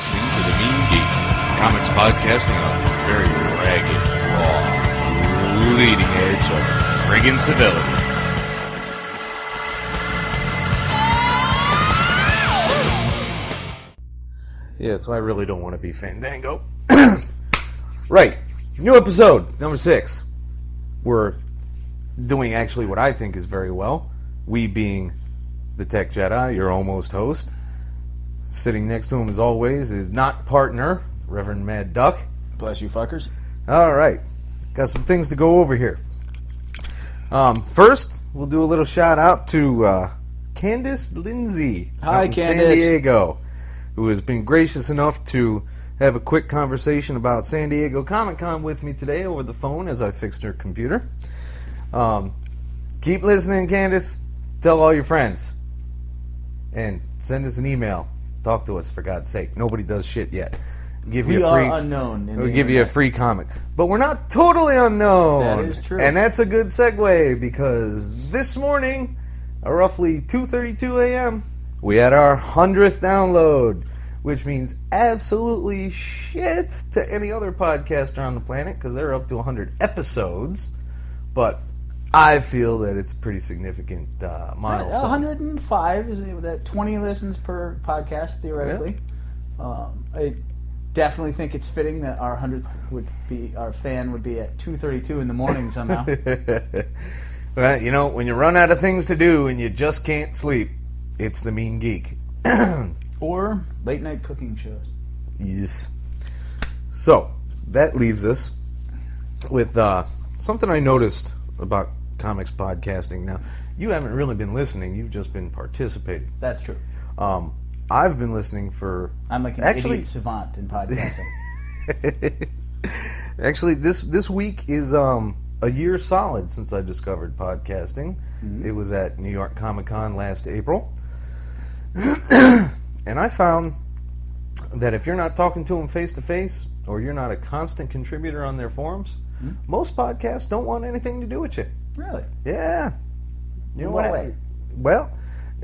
listening to The Mean Geek, comics podcasting on the very ragged, raw, leading edge of friggin' civility. Yeah, so I really don't want to be Fandango. Right, new episode, number 6. We're doing actually what I think is very well. We being the Tech Jedi, your almost host. Sitting next to him, as always, is not partner, Reverend Mad Duck. Bless you, fuckers. All right, got some things to go over here. First, we'll do a little shout out to Candace Lindsay. Hi, out in Candace. San Diego, who has been gracious enough to have a quick conversation about San Diego Comic-Con with me today over the phone as I fixed her computer. Keep listening, Candace. Tell all your friends. And send us an email. Talk to us, for God's sake. Nobody does shit yet. We are unknown. We'll give you a free comic. But we're not totally unknown. That is true. And that's a good segue, because this morning, at roughly 2:32 a.m., we had our 100th download, which means absolutely shit to any other podcaster on the planet, because they're up to 100 episodes. But I feel that it's a pretty significant milestone. 105 is that 20 listens per podcast theoretically. Yeah. I definitely think it's fitting that our 100th our fan would be at 2:32 in the morning somehow. Well, you know, when you run out of things to do and you just can't sleep, it's the Mean Geek. Or late night cooking shows. Yes. So that leaves us with something I noticed about comics podcasting. Now, you haven't really been listening; you've just been participating. That's true. I've been listening for. I'm like an idiot savant in podcasting. Actually, this week is a year solid since I discovered podcasting. Mm-hmm. It was at New York Comic Con last April, and I found that if you're not talking to them face to face, or you're not a constant contributor on their forums, most podcasts don't want anything to do with you. Really? Yeah. You know what? Way? Well,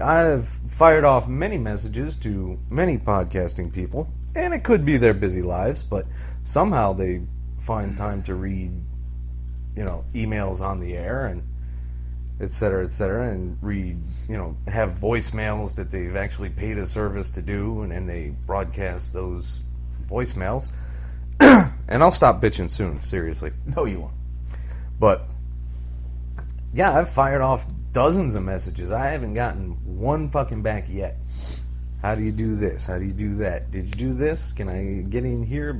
I've fired off many messages to many podcasting people, and it could be their busy lives, but somehow they find time to read, emails on the air and et cetera, and read, have voicemails that they've actually paid a service to do, and then they broadcast those voicemails. And I'll stop bitching soon, seriously. No, you won't. But, yeah, I've fired off dozens of messages. I haven't gotten one fucking back yet. How do you do this? How do you do that? Did you do this? Can I get in here?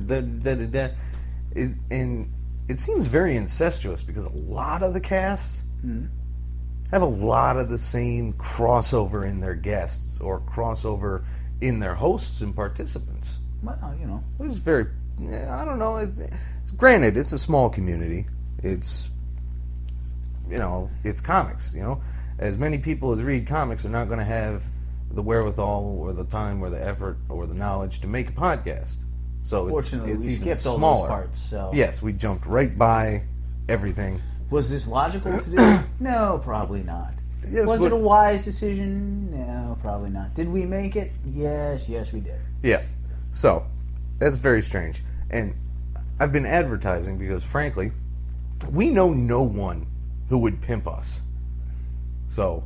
And it seems very incestuous, because a lot of the casts have a lot of the same crossover in their guests, or crossover in their hosts and participants. Well, It's very... I don't know. Granted, it's a small community. It's, it's comics. As many people as read comics are not going to have the wherewithal or the time or the effort or the knowledge to make a podcast. So fortunately, it's we even skipped all smaller. those parts. So yes, we jumped right by everything. Was this logical to do? No, probably not. Yes, Was it a wise decision? No, probably not. Did we make it? Yes, we did. Yeah. So, that's very strange. And I've been advertising because, frankly, we know no one who would pimp us. So,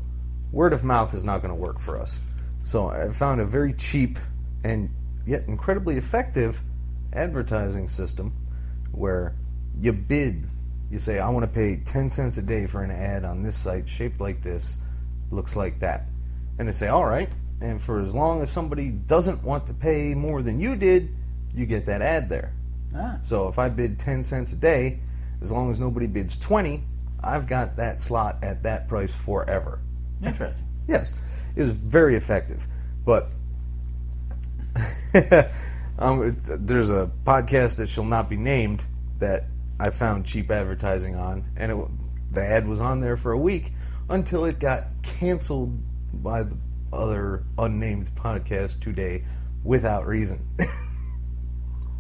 word of mouth is not going to work for us. So, I found a very cheap and yet incredibly effective advertising system where you bid. You say, I want to pay 10 cents a day for an ad on this site shaped like this, looks like that. And they say, all right. And for as long as somebody doesn't want to pay more than you did, you get that ad there. So if I bid 10 cents a day, as long as nobody bids 20, I've got that slot at that price forever. Interesting. Yes, it was very effective. But there's a podcast that shall not be named that I found cheap advertising on, and the ad was on there for a week until it got canceled by the other unnamed podcast today without reason.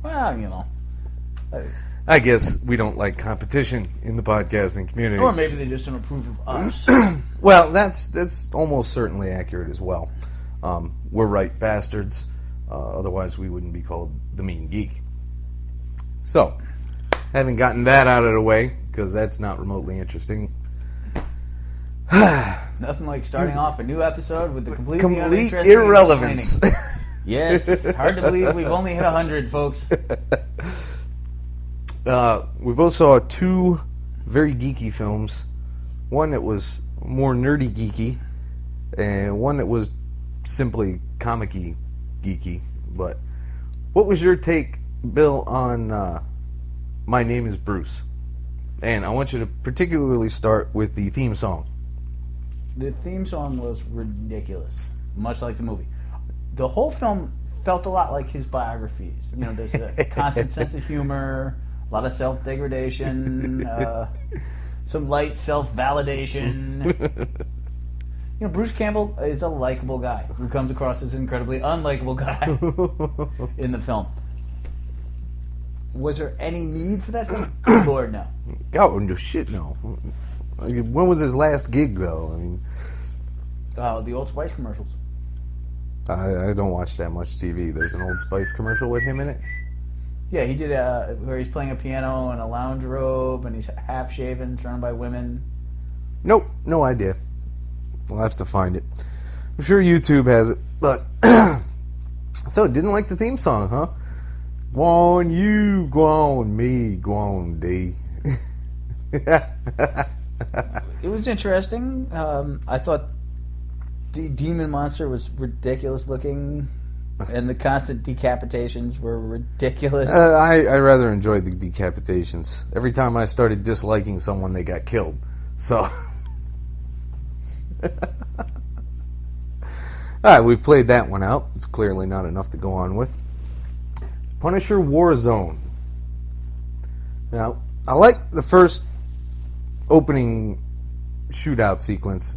Well, I guess we don't like competition in the podcasting community. Or maybe they just don't approve of us. Well, that's almost certainly accurate as well. We're right bastards. Otherwise, we wouldn't be called The Mean Geek. So, having gotten that out of the way, because that's not remotely interesting. Nothing like starting off a new episode with the complete uninteresting irrelevance. Yes, hard to believe we've only hit 100, folks. We both saw two very geeky films. One that was more nerdy geeky, and one that was simply comic-y geeky. But what was your take, Bill, on My Name is Bruce? And I want you to particularly start with the theme song. The theme song was ridiculous, much like the movie. The whole film felt a lot like his biographies. You know, there's a constant sense of humor, a lot of self-degradation, some light self-validation. You know, Bruce Campbell is a likable guy who comes across as an incredibly unlikable guy in the film. Was there any need for that film? Good Lord, no. Oh, no shit, no. When was his last gig, though? I mean, the Old Spice commercials. I don't watch that much TV. There's an Old Spice commercial with him in it? Yeah, he did where he's playing a piano in a lounge robe and he's half shaven, surrounded by women. Nope, no idea. We'll have to find it. I'm sure YouTube has it, but so didn't like the theme song, huh? Go on you, go on me, go on D. It was interesting. I thought the demon monster was ridiculous looking, and the constant decapitations were ridiculous. I rather enjoyed the decapitations. Every time I started disliking someone, they got killed. So, alright, we've played that one out. It's clearly not enough to go on with. Punisher Warzone. Now, I like the first opening shootout sequence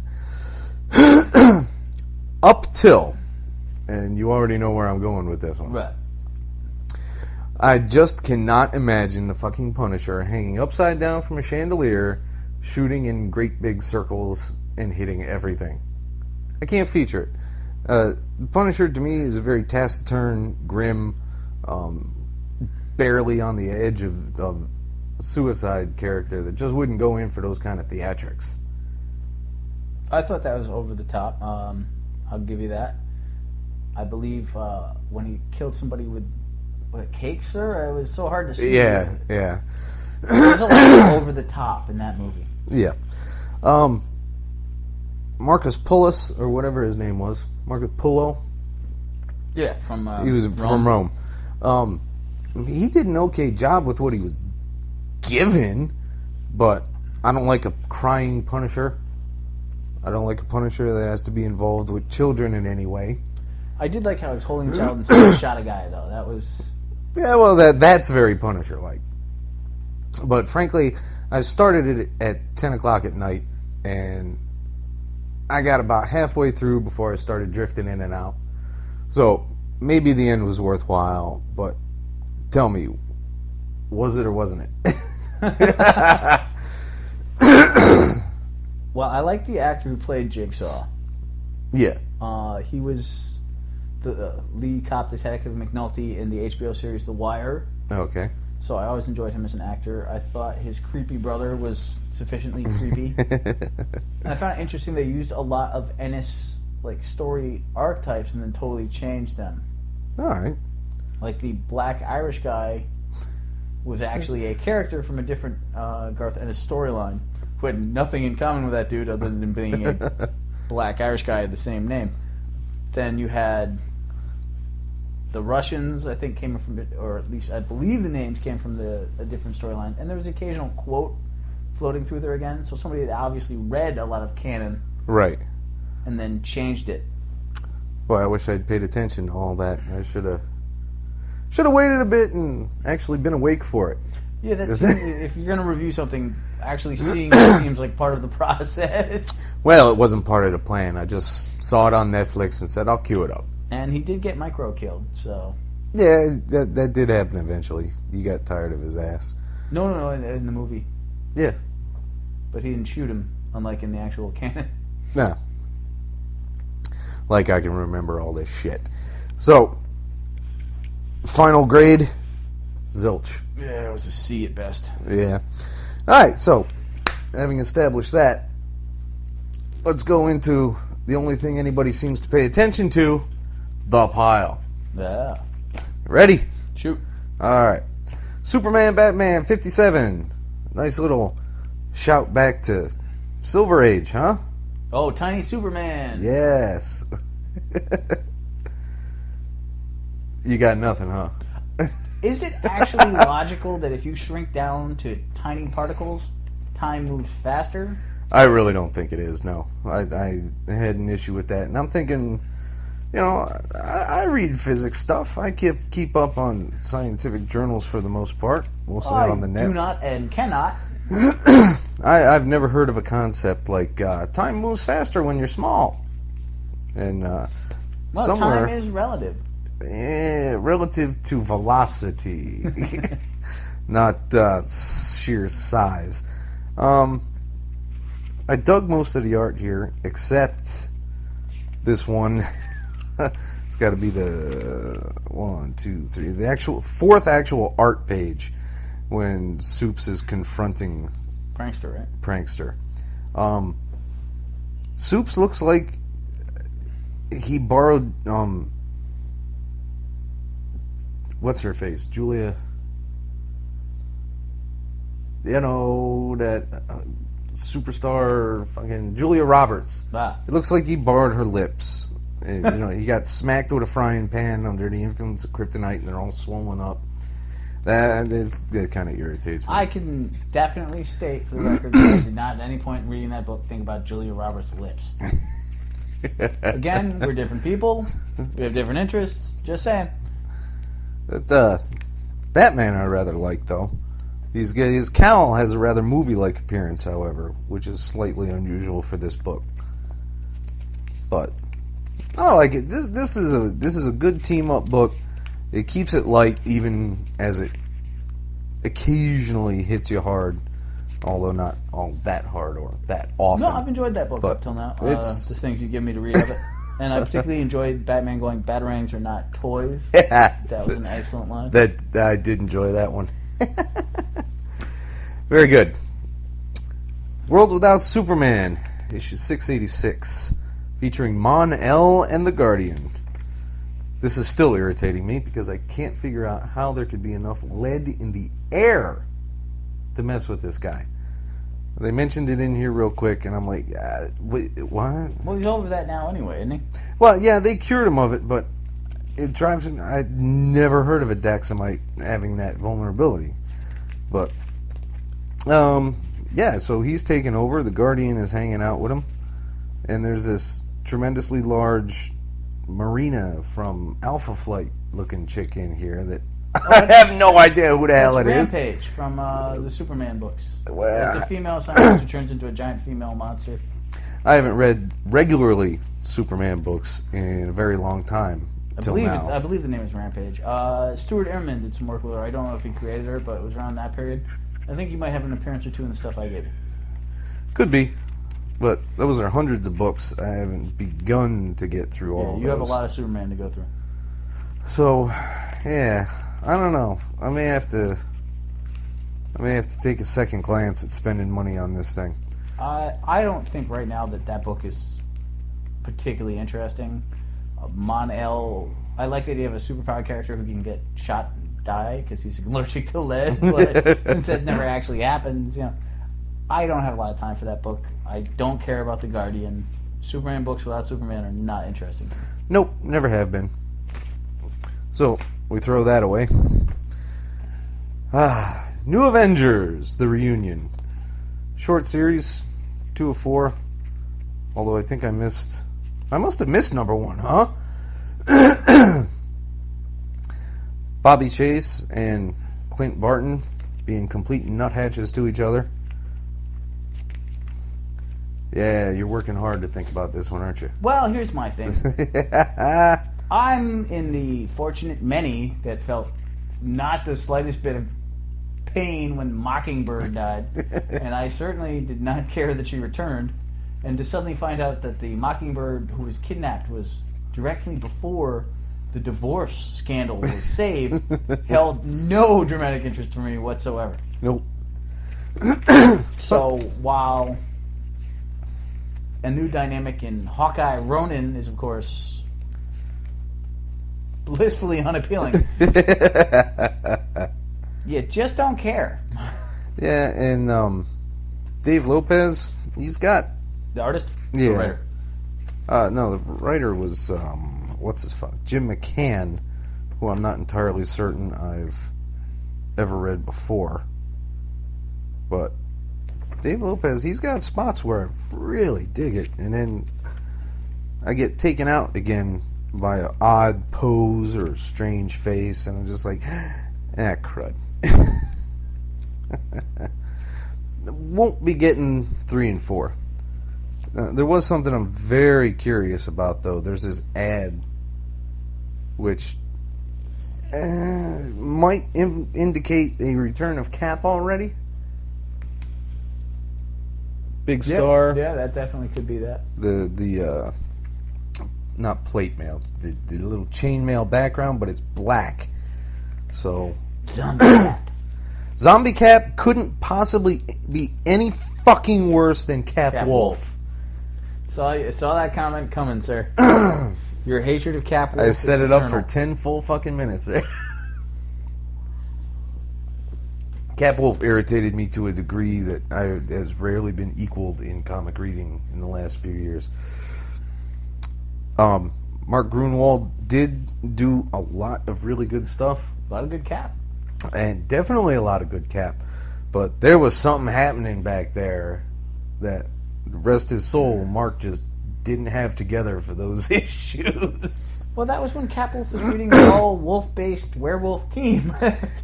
up till, and you already know where I'm going with this one. Right. I just cannot imagine the fucking Punisher hanging upside down from a chandelier, shooting in great big circles and hitting everything. I can't feature it. The Punisher to me is a very taciturn, grim, barely on the edge of suicide character that just wouldn't go in for those kind of theatrics. I thought that was over the top. I'll give you that. I believe when he killed somebody with a cake, sir, it was so hard to see. Yeah. There's a lot over the top in that movie. Yeah. Marcus Pullus, or whatever his name was. Marcus Pullo. Yeah, from he was from Rome. He did an okay job with what he was given, but I don't like a crying Punisher. I don't like a Punisher that has to be involved with children in any way. I did like how he was holding a child and still shot a guy, though. That was... Yeah, well, that's very Punisher-like. But frankly, I started it at 10 o'clock at night, and I got about halfway through before I started drifting in and out. So maybe the end was worthwhile, but tell me, was it or wasn't it? Well, I like the actor who played Jigsaw. Yeah. He was the lead cop detective McNulty in the HBO series The Wire. Okay. So I always enjoyed him as an actor. I thought his creepy brother was sufficiently creepy. And I found it interesting they used a lot of Ennis story archetypes and then totally changed them. All right. Like the black Irish guy was actually a character from a different Garth Ennis storyline who had nothing in common with that dude other than being a black Irish guy of the same name. Then you had the Russians, I think, came from, or at least I believe the names came from a different storyline. And there was an occasional quote floating through there again. So somebody had obviously read a lot of canon. Right. And then changed it. Boy, I wish I'd paid attention to all that. I should have waited a bit and actually been awake for it. Yeah, that's if you're going to review something, actually seeing it seems like part of the process. Well, it wasn't part of the plan. I just saw it on Netflix and said, I'll queue it up. And he did get micro killed, so... Yeah, that did happen eventually. He got tired of his ass. No, in the movie. Yeah. But he didn't shoot him, unlike in the actual canon. No. Like I can remember all this shit. So, Final grade, zilch. Yeah, it was a C at best. Yeah. Alright, so, having established that, let's go into the only thing anybody seems to pay attention to, the pile. Yeah. Ready? Shoot. Alright. Superman, Batman, 57. Nice little shout back to Silver Age, huh? Oh, Tiny Superman. Yes. You got nothing, huh? Is it actually logical that if you shrink down to tiny particles, time moves faster? I really don't think it is, no. I had an issue with that. And I'm thinking, you know, I read physics stuff. I keep up on scientific journals for the most part, mostly on the net. I do not and cannot. I've never heard of a concept like time moves faster when you're small. And Well, somewhere, time is relative. relative to velocity, not sheer size. I dug most of the art here, except this one. It's got to be the 1, 2, 3, the fourth actual art page when Soups is confronting Prankster, right? Prankster. Soups looks like he borrowed what's her face? Julia. You know, that superstar fucking Julia Roberts. Ah. It looks like he borrowed her lips. You know, he got smacked with a frying pan under the influence of kryptonite and they're all swollen up. That kind of irritates me. I can definitely state for the record that I did not at any point in reading that book think about Julia Roberts' lips. Again, we're different people. We have different interests. Just saying. But, Batman I rather like, though. His cowl has a rather movie-like appearance, however, which is slightly unusual for this book. But I like it. This is a good team-up book. It keeps it light, even as it occasionally hits you hard, although not all that hard or that often. No, I've enjoyed that book up till now. The things you give me to read of it. And I particularly enjoyed Batman going, "Batarangs are not toys." That was an excellent line. I did enjoy that one. Very good. World Without Superman, issue 686, featuring Mon-El and the Guardian. This is still irritating me because I can't figure out how there could be enough lead in the air to mess with this guy. They mentioned it in here real quick, and I'm like, wait, what? Well, he's over that now anyway, isn't he? Well, yeah, they cured him of it, but it drives him. I'd never heard of a Daxamite having that vulnerability. But, yeah, so he's taken over. The Guardian is hanging out with him. And there's this tremendously large Marina from Alpha Flight looking chick in here that I have no idea who the hell it is. Rampage from the Superman books. Well, It's a female scientist who turns into a giant female monster. I haven't read regularly Superman books in a very long time. I believe the name is Rampage. Stuart Ehrman did some work with her. I don't know if he created her, but it was around that period. I think you might have an appearance or two in the stuff I gave you. Could be. But those are hundreds of books. I haven't begun to get through all of those. You have a lot of Superman to go through. So, yeah, I don't know. I may have to take a second glance at spending money on this thing. I don't think right now that book is particularly interesting. Mon-El, I like the idea of a superpowered character who can get shot and die because he's allergic to lead. But since that never actually happens, I don't have a lot of time for that book. I don't care about the Guardian. Superman books without Superman are not interesting. Nope, never have been. So, we throw that away. New Avengers, The Reunion. Short series, 2 of 4. Although I think I must have missed number 1, huh? Bobby Chase and Clint Barton being complete nuthatches to each other. Yeah, you're working hard to think about this one, aren't you? Well, here's my thing. I'm in the fortunate many that felt not the slightest bit of pain when Mockingbird died, and I certainly did not care that she returned. And to suddenly find out that the Mockingbird who was kidnapped was directly before the divorce scandal was saved held no dramatic interest for me whatsoever. Nope. So while a new dynamic in Hawkeye Ronin is, of course, blissfully unappealing, you just don't care. Yeah, and Dave Lopez, he's got... The artist? Yeah. The writer? No, the writer was, what's his fuck? Jim McCann, who I'm not entirely certain I've ever read before. But Dave Lopez, he's got spots where I really dig it, and then I get taken out again by an odd pose or strange face, and I'm just like, crud. Won't be getting 3 and 4. There was something I'm very curious about, though. There's this ad, which might indicate a return of Cap already. Big star. Yeah, that definitely could be that. The not plate mail, the little chain mail background, but it's black. So Zombie Cap couldn't possibly be any fucking worse than Cap Wolf. Saw that comment coming, sir. Your hatred of Cap Wolf. I set it up for 10 full fucking minutes there. Cap Wolf irritated me to a degree that has rarely been equaled in comic reading in the last few years. Mark Gruenwald did do a lot of really good stuff. A lot of good Cap. And definitely a lot of good Cap. But there was something happening back there that, rest his soul, Mark just didn't have together for those issues. Well, that was when Cap Wolf was reading the all wolf-based werewolf team.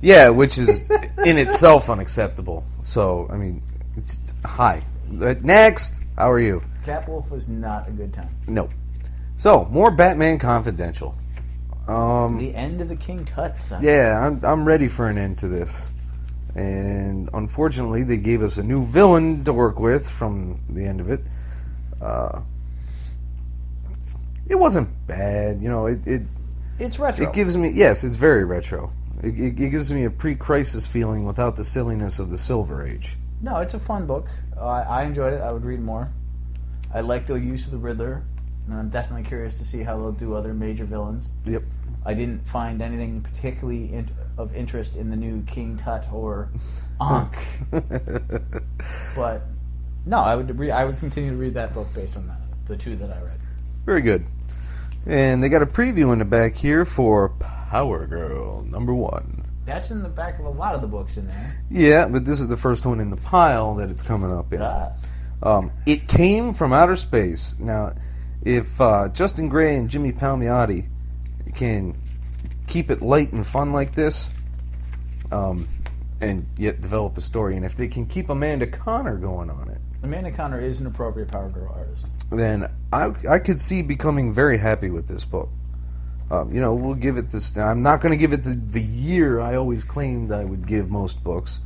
Yeah, which is in itself unacceptable. So, I mean, it's hi. Next, how are you? Cap Wolf was not a good time. No. So, more Batman Confidential. The end of the King Tut, son. Yeah, I'm ready for an end to this. And unfortunately, they gave us a new villain to work with from the end of it. It wasn't bad, you know. It's retro. It gives me it's very retro. It gives me a pre-crisis feeling without the silliness of the Silver Age. No, it's a fun book. I enjoyed it. I would read more. I like the use of the Riddler, and I'm definitely curious to see how they'll do other major villains. Yep. I didn't find anything particularly of interest in the new King Tut or Ankh. But no, I would continue to read that book based on that, the two that I read. Very good. And they got a preview in the back here for Power Girl #1. That's in the back of a lot of the books in there. Yeah, but this is the first one in the pile that it's coming up in. It came from outer space. Now, if Justin Gray and Jimmy Palmiotti can keep it light and fun like this, and yet develop a story, and if they can keep Amanda Conner going on it, Amanda Conner is an appropriate Power Girl artist, then I could see becoming very happy with this book. We'll give it this. I'm not going to give it the year I always claimed I would give most books.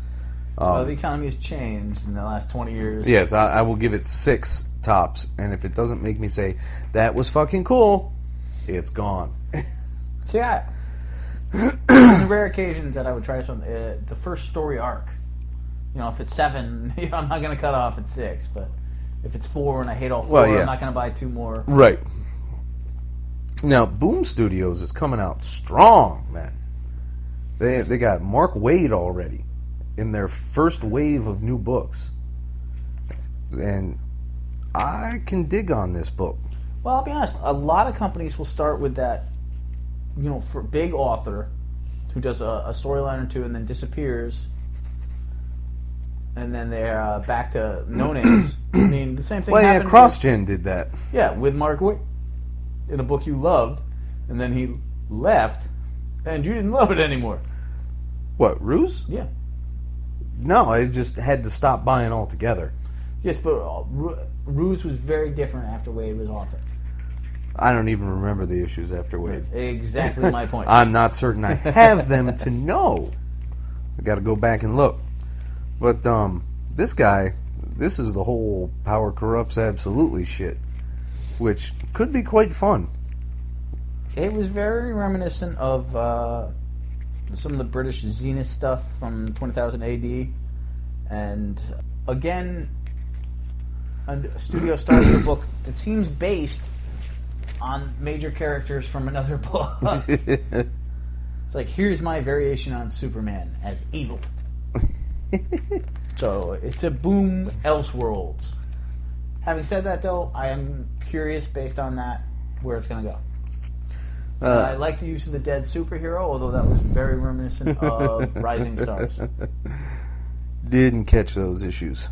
Well, the economy has changed in the last 20 years. Yes, I will give it 6 tops, and if it doesn't make me say, that was fucking cool, it's gone. So yeah, the rare occasions that I would try something, the first story arc. You know, if it's 7, I'm not going to cut off at 6, but if it's 4 and I hate all 4, I'm not going to buy 2 more. Right. Now, Boom Studios is coming out strong, man. They got Mark Waid already in their first wave of new books. And I can dig on this book. Well, I'll be honest, a lot of companies will start with that, for big author who does a storyline or 2 and then disappears, and then they're back to no names. I mean, the same thing happened. Well, yeah, CrossGen did that. Yeah, with Mark Waid in a book you loved, and then he left, and you didn't love it anymore. What, Ruse? Yeah. No, I just had to stop buying altogether. Yes, but Ruse was very different after Waid was author. I don't even remember the issues after Waid. Exactly my point. I'm not certain I have them to know. I got to go back and look. But this guy, this is the whole power corrupts absolutely shit, which could be quite fun. It was very reminiscent of some of the British Zenith stuff from 20,000 AD. And again, a studio starts the book that seems based on major characters from another book. It's like, here's my variation on Superman as evil. So it's a boom Elseworlds. Having said that, though, I am curious, based on that, where it's going to go. I like the use of the dead superhero, although that was very reminiscent of Rising Stars. Didn't catch those issues.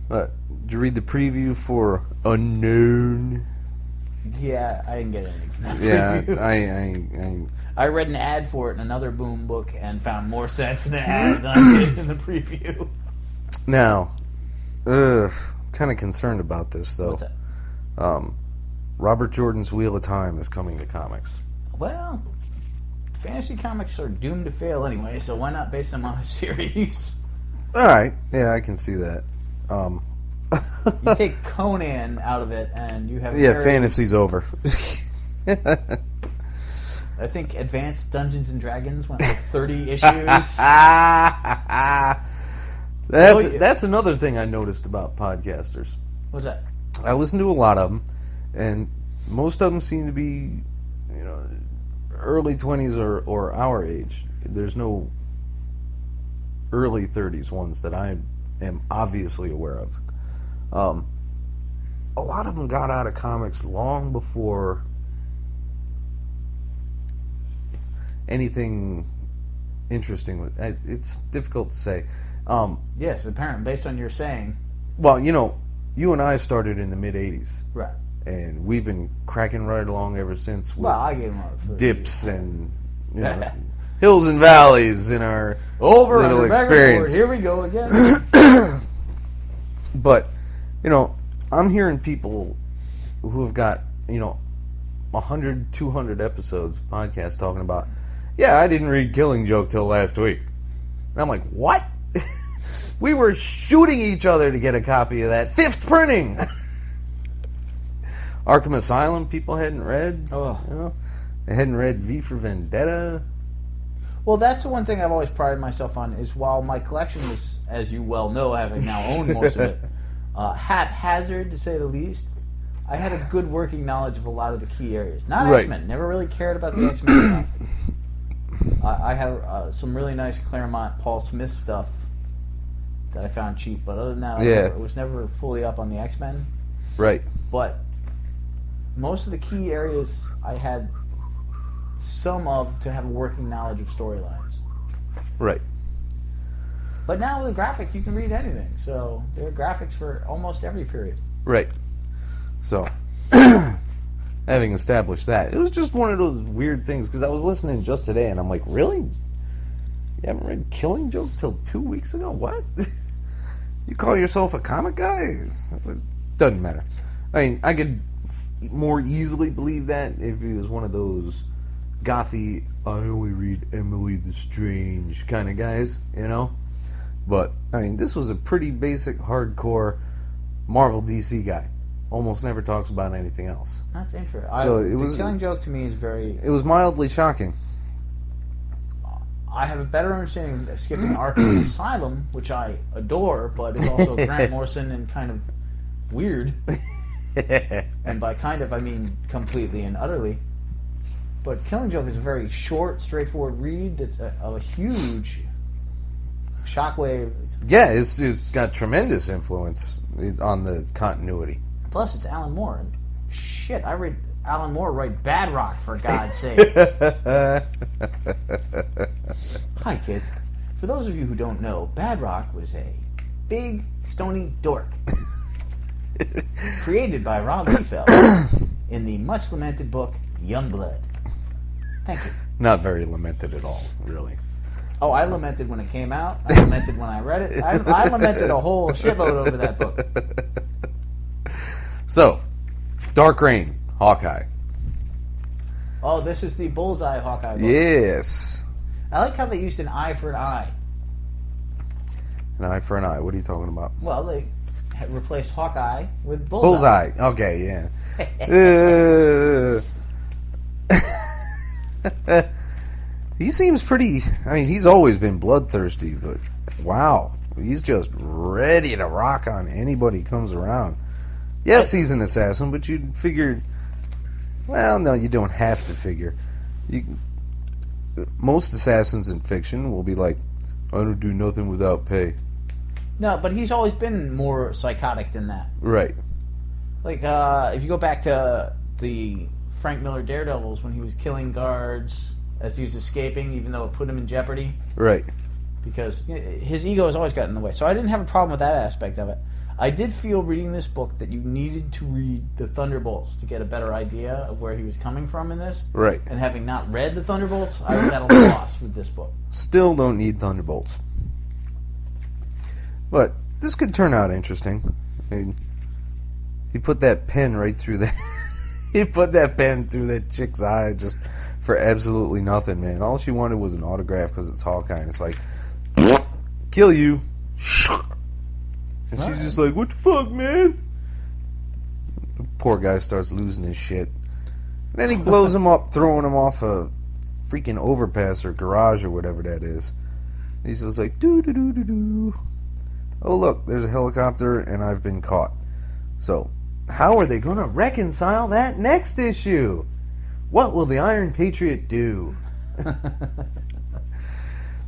Did you read the preview for Unknown? Yeah, I didn't get anything from that I preview. I read an ad for it in another Boom book and found more sense in the ad than I did in the preview. Now, kind of concerned about this, though. What's that? Robert Jordan's Wheel of Time is coming to comics. Well, fantasy comics are doomed to fail anyway, so why not base them on a series? All right, yeah, I can see that. You take Conan out of it, and you have fantasy's over. I think Advanced Dungeons and Dragons went like 30 issues. That's another thing I noticed about podcasters. What's that? I listen to a lot of them, and most of them seem to be, early 20s or our age. There's no early 30s ones that I am obviously aware of. A lot of them got out of comics long before anything interesting. It's difficult to say. Yes, apparently, based on your saying. Well, you and I started in the mid-'80s. Right. And we've been cracking right along ever since with I gave them up dips and hills and valleys in our little experience. Here we go again. But, I'm hearing people who have got, 100, 200 episodes of podcasts talking about, I didn't read Killing Joke till last week. And I'm like, what? We were shooting each other to get a copy of that. 5th printing! Arkham Asylum, people hadn't read. Oh. They hadn't read V for Vendetta. Well, that's the one thing I've always prided myself on, is while my collection is, as you well know, having now owned most of it, haphazard, to say the least, I had a good working knowledge of a lot of the key areas. Not right. X-Men. Never really cared about the X-Men stuff. I have some really nice Claremont Paul Smith stuff that I found cheap, but other than that, I was never fully up on the X-Men. Right. But most of the key areas I had some of to have a working knowledge of storylines. Right. But now with a graphic, you can read anything. So there are graphics for almost every period. Right. So, having established that, it was just one of those weird things, because I was listening just today, and I'm like, really? You haven't read Killing Joke till 2 weeks ago? What? You call yourself a comic guy? It doesn't matter. I mean, I could more easily believe that if he was one of those gothy, I only read Emily the Strange kind of guys, But, I mean, this was a pretty basic, hardcore Marvel DC guy. Almost never talks about anything else. That's interesting. So the Killing Joke to me is very... It was mildly shocking. I have a better understanding of skipping Arkham Asylum, which I adore, but is also Grant Morrison and kind of weird. And by kind of, I mean completely and utterly. But Killing Joke is a very short, straightforward read. It's a huge shockwave. Yeah, it's got tremendous influence on the continuity. Plus, it's Alan Moore. And shit, I read Alan Moore write Bad Rock, for God's sake. Hi, kids. For those of you who don't know, Bad Rock was a big, stony dork. Created by Rob Liefeld in the much-lamented book, Youngblood. Thank you. Not very lamented at all, really. Oh, I lamented when it came out. I lamented when I read it. I lamented a whole shitload over that book. So, Dark Reign, Hawkeye. Oh, this is the Bullseye Hawkeye book. Yes. I like how they used an eye for an eye. An eye for an eye. What are you talking about? Well, they replaced Hawkeye with Bullseye. Bullseye. Okay, yeah. He seems pretty... I mean, he's always been bloodthirsty, but wow. He's just ready to rock on anybody who comes around. Yes, he's an assassin, but you'd figure... Well, no, you don't have to figure. Most assassins in fiction will be like, I don't do nothing without pay. No, but he's always been more psychotic than that. Right. Like, if you go back to the Frank Miller Daredevils when he was killing guards as he was escaping, even though it put him in jeopardy. Right. Because his ego has always gotten in the way. So I didn't have a problem with that aspect of it. I did feel reading this book that you needed to read the Thunderbolts to get a better idea of where he was coming from in this. Right. And having not read the Thunderbolts, I was at a loss with this book. Still don't need Thunderbolts. But this could turn out interesting. I mean, he put that pen right through that. He put that pen through that chick's eye just for absolutely nothing, man. All she wanted was an autograph because it's Hawkeye. And it's like, kill you. And she's just like, what the fuck, man? The poor guy starts losing his shit. And then he blows him up, throwing him off a freaking overpass or garage or whatever that is. And he's just like, doo-doo-doo-doo-doo. Oh, look, there's a helicopter, and I've been caught. So, how are they going to reconcile that next issue? What will the Iron Patriot do?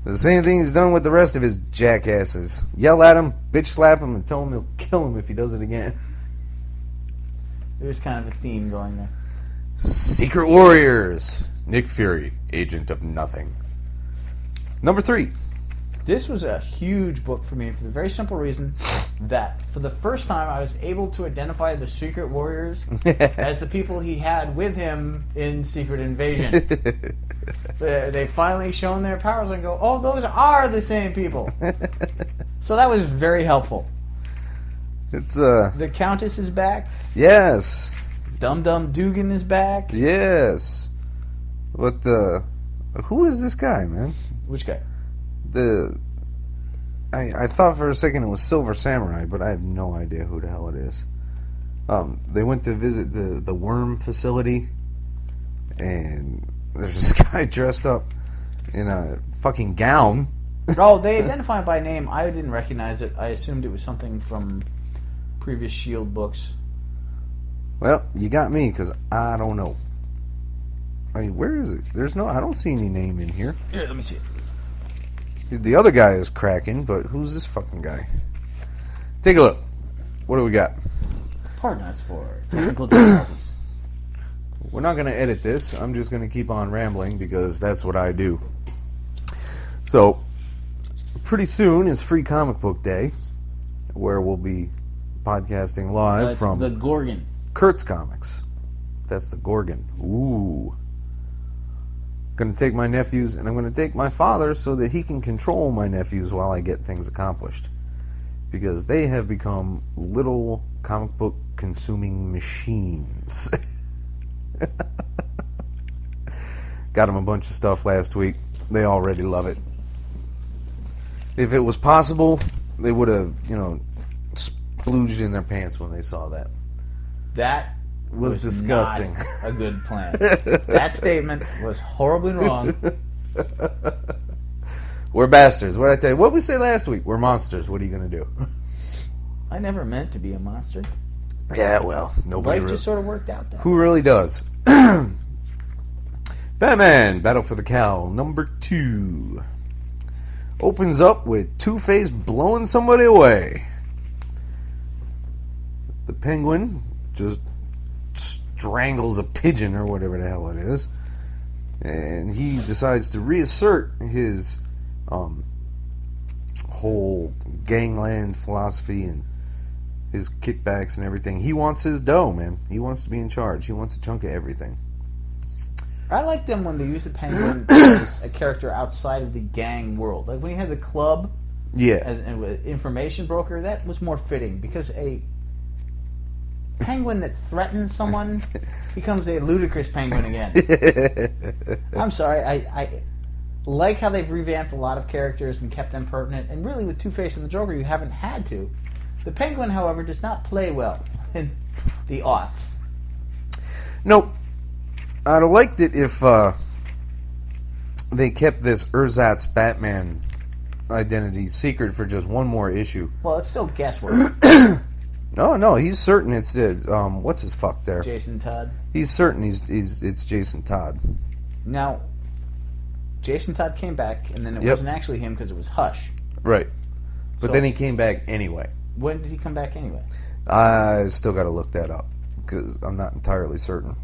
The same thing he's done with the rest of his jackasses. Yell at him, bitch slap him, and tell him he'll kill him if he does it again. There's kind of a theme going there. Secret Warriors. Nick Fury, Agent of Nothing. Number 3. This was a huge book for me for the very simple reason that for the first time I was able to identify the Secret Warriors as the people he had with him in Secret Invasion. They finally shown their powers and go, oh, those are the same people. So that was very helpful. It's The Countess is back. Yes. Dum Dum Dugan is back. Yes. What who is this guy, man? Which guy? I thought for a second it was Silver Samurai, but I have no idea who the hell it is. They went to visit the worm facility, and there's this guy dressed up in a fucking gown. Oh, they identify it by name. I didn't recognize it. I assumed it was something from previous S.H.I.E.L.D. books. Well, you got me, because I don't know. I mean, where is it? I don't see any name in here. Here, let me see it. The other guy is cracking, but who's this fucking guy? Take a look. What do we got? Pardon us for technical difficulties. We're not going to edit this. I'm just going to keep on rambling because that's what I do. So, pretty soon is Free Comic Book Day, where we'll be podcasting live from the Gorgon. Kurt's Comics. That's the Gorgon. Ooh. Going to take my nephews, and I'm going to take my father so that he can control my nephews while I get things accomplished. Because they have become little comic book consuming machines. Got them a bunch of stuff last week. They already love it. If it was possible, they would have, splooged in their pants when they saw that. That was disgusting. Not a good plan. That statement was horribly wrong. We're bastards. What did I tell you? What did we say last week? We're monsters. What are you going to do? I never meant to be a monster. Yeah, well, nobody. Life just sort of worked out that Who really does? Batman, Battle for the Cowl, number 2. Opens up with Two-Face blowing somebody away. The Penguin just strangles a pigeon or whatever the hell it is, and he decides to reassert his whole gangland philosophy and his kickbacks and everything. He wants his dough, man. He wants to be in charge. He wants a chunk of everything. I like them when they use the Penguin as a character outside of the gang world. Like when he had the club as an information broker, that was more fitting because a penguin that threatens someone becomes a ludicrous penguin again. I'm sorry, I like how they've revamped a lot of characters and kept them pertinent, and really with Two-Face and the Joker you haven't had to. The Penguin, however, does not play well in the aughts. Nope. I'd have liked it if they kept this ersatz Batman identity secret for just one more issue. Well, it's still guesswork. No, he's certain it's what's his fuck there? Jason Todd. He's certain it's Jason Todd. Now, Jason Todd came back, and then it wasn't actually him because it was Hush. Right. But So- then he came back anyway. When did he come back anyway? I still got to look that up because I'm not entirely certain.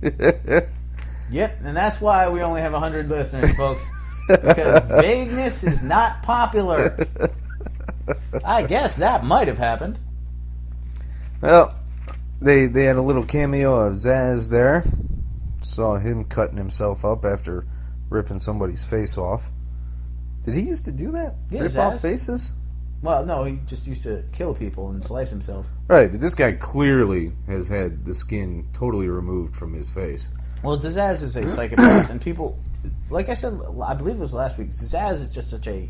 Yep, and that's why we only have 100 listeners, folks. Because vagueness is not popular. I guess that might have happened. Well, they had a little cameo of Zaz there. Saw him cutting himself up after ripping somebody's face off. Did he used to do that? Yeah, Rip Zaz. off faces? Well, no, he just used to kill people and slice himself. Right, but this guy clearly has had the skin totally removed from his face. Well, Zaz is a psychopath, and people, like I said, I believe it was last week, Zaz is just such a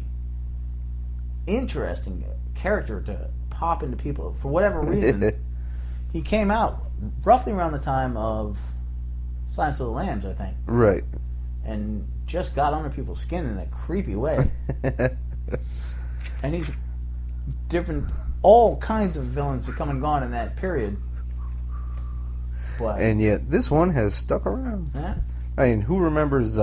interesting character to pop into people for whatever reason. He came out roughly around the time of Silence of the Lambs, I think, Right. and just got under people's skin in a creepy way. And he's different, all kinds of villains have come and gone in that period. But And yet this one has stuck around. yeah, I mean, who remembers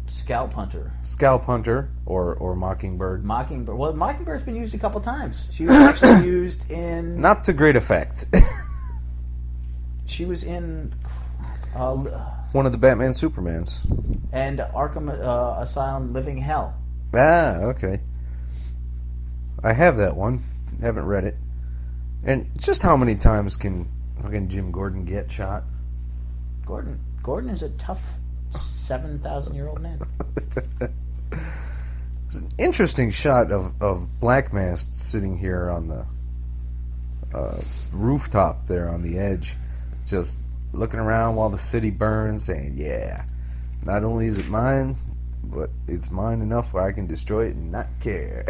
Scalp Hunter, Scalp Hunter or Mockingbird? Mockingbird. Well, Mockingbird's been used a couple times. She was actually used in. Not to great effect. She was in. One of the Batman Supermans. And Arkham Asylum: Living Hell. Ah, okay. I have that one. Haven't read it. And just how many times can fucking Jim Gordon get shot? Gordon is a tough 7,000-year-old man. It's an interesting shot of Black Mask sitting here on the rooftop there on the edge, just looking around while the city burns, saying, yeah, not only is it mine, but it's mine enough where I can destroy it and not care.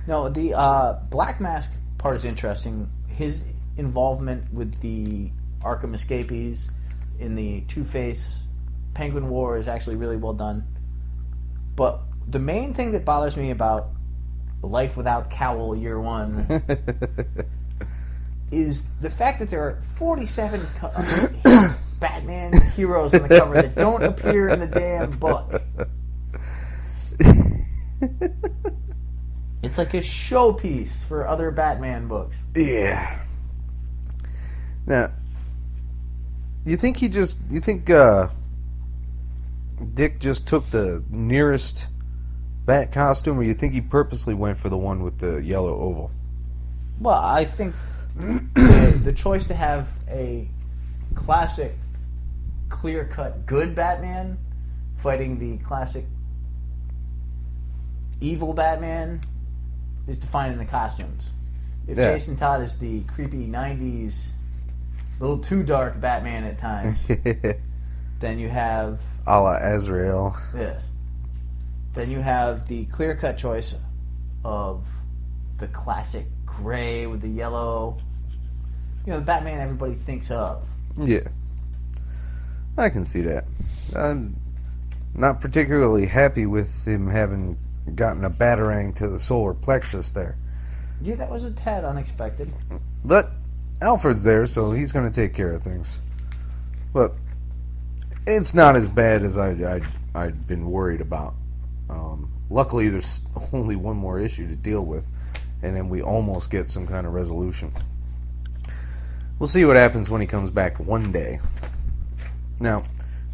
No, the Black Mask part is interesting. His involvement with the Arkham escapees in the Two-Face Penguin War is actually really well done. But the main thing that bothers me about Life Without Cowl Year 1 is the fact that there are 47 Batman heroes on the cover that don't appear in the damn book. It's like a showpiece for other Batman books. Yeah. Now, you think Dick just took the nearest Bat costume, or you think he purposely went for the one with the yellow oval? Well, I think the choice to have a classic, clear-cut, good Batman fighting the classic evil Batman is defined in the costumes. If Jason Todd is the creepy 90s, a little too dark Batman at times, then you have... A la Azrael. Yes. Then you have the clear-cut choice of the classic gray with the yellow. You know, the Batman everybody thinks of. Yeah. I can see that. I'm not particularly happy with him having gotten a batarang to the solar plexus there. Yeah, that was a tad unexpected. But Alfred's there, so he's going to take care of things. But it's not as bad as I'd been worried about. Luckily, there's only one more issue to deal with, and then we almost get some kind of resolution. We'll see what happens when he comes back one day. Now,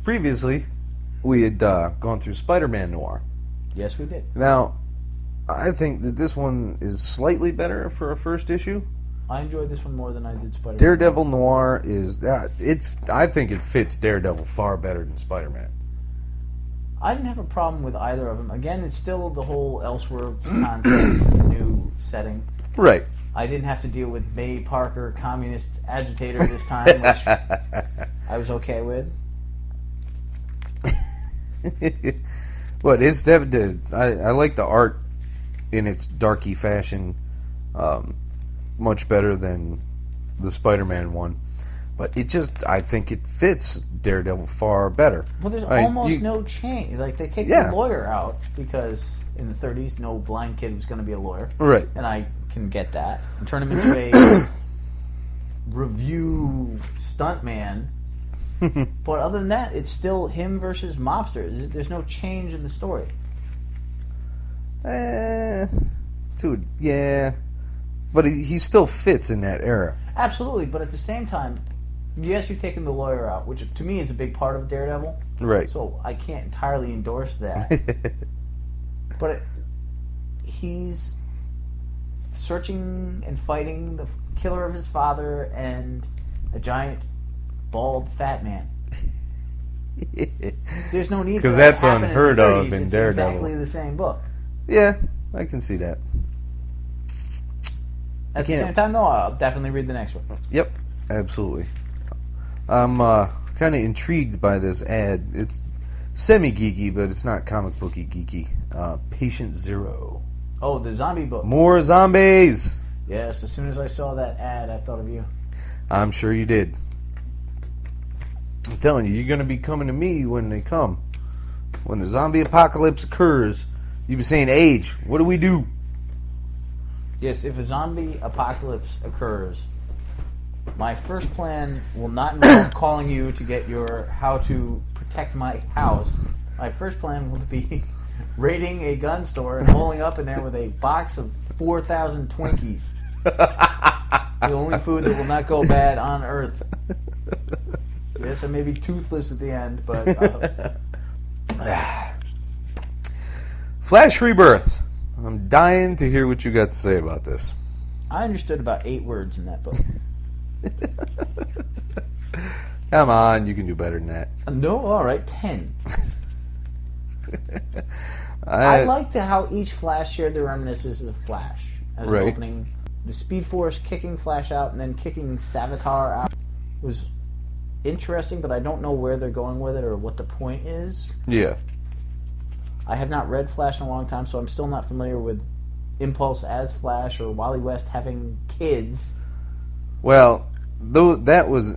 previously, we had gone through Spider-Man Noir. Yes, we did. Now, I think that this one is slightly better for a first issue. I enjoyed this one more than I did Spider-Man. Daredevil Noir is I think it fits Daredevil far better than Spider-Man. I didn't have a problem with either of them. Again, it's still the whole Elseworlds concept, new setting. Right. I didn't have to deal with May Parker, communist agitator this time, which I was okay with. But it's definitely, I like the art in its darky fashion much better than the Spider-Man one. But I think it fits Daredevil far better. Well, there's almost no change. Like, they take the lawyer out because in the 30s, no blind kid was going to be a lawyer. Right. And I can get that. And turn him into a review stuntman. But other than that, it's still him versus mobsters. There's no change in the story. Dude, yeah. But he still fits in that era. Absolutely, but at the same time, yes, you've taken the lawyer out, which to me is a big part of Daredevil. Right. So I can't entirely endorse that. But he's searching and fighting the killer of his father and a giant, bald, fat man. There's no need for that. Because that's to happen unheard in the 30s. of in It's Daredevil. exactly the same book. Yeah, I can see that. At the same time, though, I'll definitely read the next one. Yep, absolutely. I'm kind of intrigued by this ad. It's semi-geeky, but it's not comic booky geeky. Patient Zero. Oh, the zombie book. More zombies! Yes, as soon as I saw that ad, I thought of you. I'm sure you did. I'm telling you, you're going to be coming to me when they come. When the zombie apocalypse occurs, you'll be saying, Age, what do we do? Yes, if a zombie apocalypse occurs, my first plan will not involve calling you to get your how to protect my house. My first plan will be raiding a gun store and rolling up in there with a box of 4,000 Twinkies. The only food that will not go bad on Earth. Yes, I may be toothless at the end, but... Flash Rebirth. I'm dying to hear what you got to say about this. I understood about 8 words in that book. Come on, you can do better than that. No, all right, 10. I liked how each Flash shared their reminiscences of Flash as an opening. The Speed Force kicking Flash out and then kicking Savitar out was interesting, but I don't know where they're going with it or what the point is. Yeah. I have not read Flash in a long time, so I'm still not familiar with Impulse as Flash or Wally West having kids. Well, though that was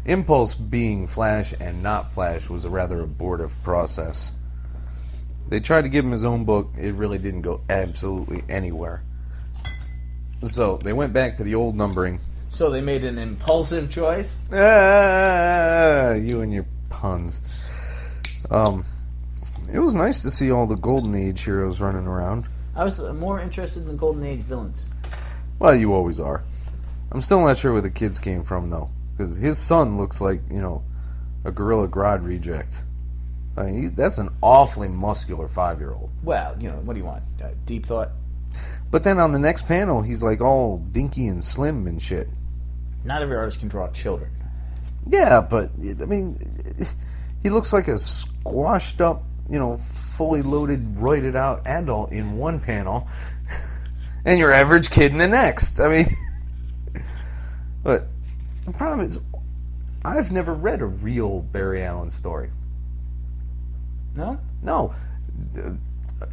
Impulse being Flash and not Flash was a rather abortive process. They tried to give him his own book. It really didn't go absolutely anywhere. So they went back to the old numbering. So they made an impulsive choice? You and your puns. It was nice to see all the Golden Age heroes running around. I was more interested in the Golden Age villains. Well, you always are. I'm still not sure where the kids came from, though. Because his son looks like, a Gorilla Grodd reject. I mean, that's an awfully muscular 5-year-old. Well, what do you want? Deep thought? But then on the next panel, he's like all dinky and slim and shit. Not every artist can draw children. Yeah, but, I mean, he looks like a squashed up, fully loaded, roided out adult in one panel, and your average kid in the next. I mean, but the problem is, I've never read a real Barry Allen story. No? No.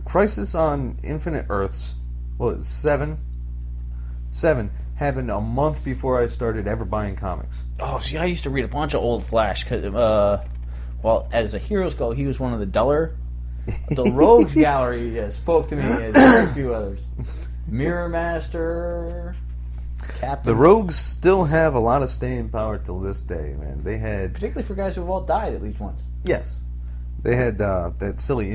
Crisis on Infinite Earths, 7 happened a month before I started ever buying comics. Oh, see, I used to read a bunch of old Flash. As the heroes go, he was one of the duller. The Rogues Gallery spoke to me as a few others. Mirror Master, Captain. The Rogues still have a lot of staying power till this day, man. They had... Particularly for guys who've all died at least once. Yes. They had that silly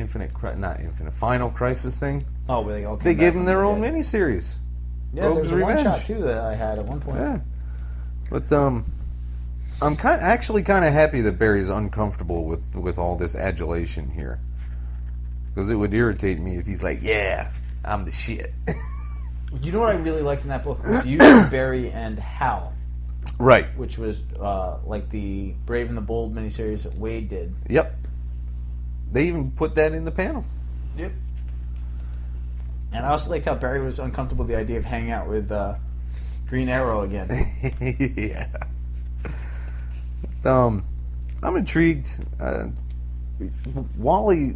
Final Crisis thing. Oh, where they all They gave them their own miniseries. Yeah, Rogues there was a Revenge. one-shot, too, that I had at one point. Yeah. But, I'm actually kind of happy that Barry's uncomfortable with all this adulation here. Because it would irritate me if he's like, yeah, I'm the shit. You know what I really liked in that book? Was using Barry and Hal. Right. Which was like the Brave and the Bold miniseries that Wade did. Yep. They even put that in the panel. Yep. And I also liked how Barry was uncomfortable with the idea of hanging out with Green Arrow again. Yeah. I'm intrigued. Wally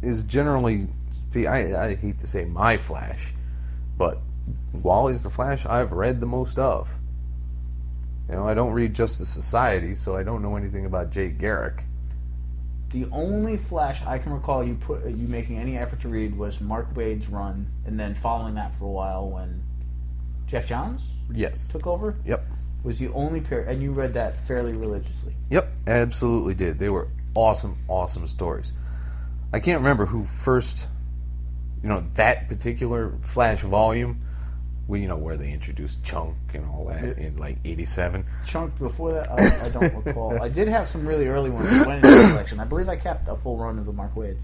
is generally, I hate to say my Flash, but Wally's the Flash I've read the most of. I don't read Justice Society, so I don't know anything about Jake Garrick. The only Flash I can recall you making any effort to read was Mark Waid's run, and then following that for a while when Jeff Johns took over. Yep. Was the only period, and you read that fairly religiously. Yep, absolutely did. They were awesome, awesome stories. I can't remember who first, that particular Flash volume, where they introduced Chunk and all that in like 87. Chunk before that, I don't recall. I did have some really early ones that went into the collection. I believe I kept a full run of the Mark Waids.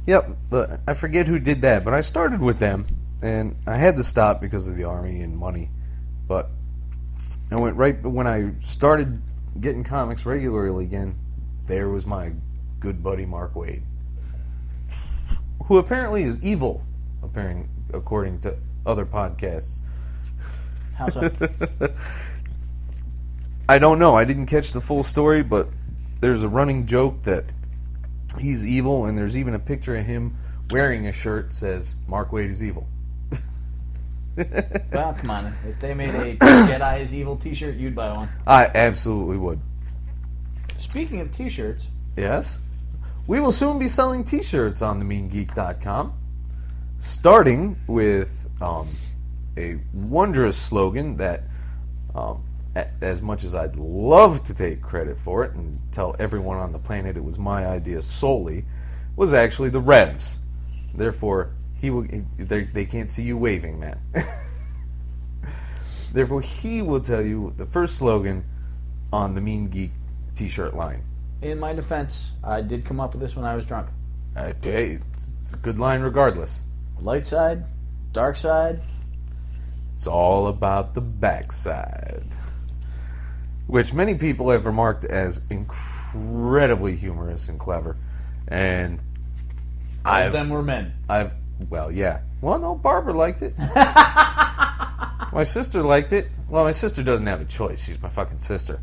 Yep, but I forget who did that. But I started with them, and I had to stop because of the Army and money. But I went right when I started getting comics regularly again. There was my good buddy Mark Waid, who apparently is evil, according to other podcasts. How so? I don't know. I didn't catch the full story, but there's a running joke that he's evil, and there's even a picture of him wearing a shirt that says Mark Waid is evil. Well, come on. If they made a Jedi is Evil t-shirt, you'd buy one. I absolutely would. Speaking of t-shirts. Yes? We will soon be selling t-shirts on themeangeek.com, starting with a wondrous slogan that, as much as I'd love to take credit for it and tell everyone on the planet it was my idea solely, was actually the Revs. Therefore, they can't see you waving, man. Therefore, he will tell you the first slogan on the Mean Geek t-shirt line. In my defense, I did come up with this when I was drunk. Okay, it's a good line regardless. Light side, dark side. It's all about the backside. Which many people have remarked as incredibly humorous and clever. And All of them were men. Well, yeah. Well, no, Barbara liked it. My sister liked it. Well, my sister doesn't have a choice. She's my fucking sister.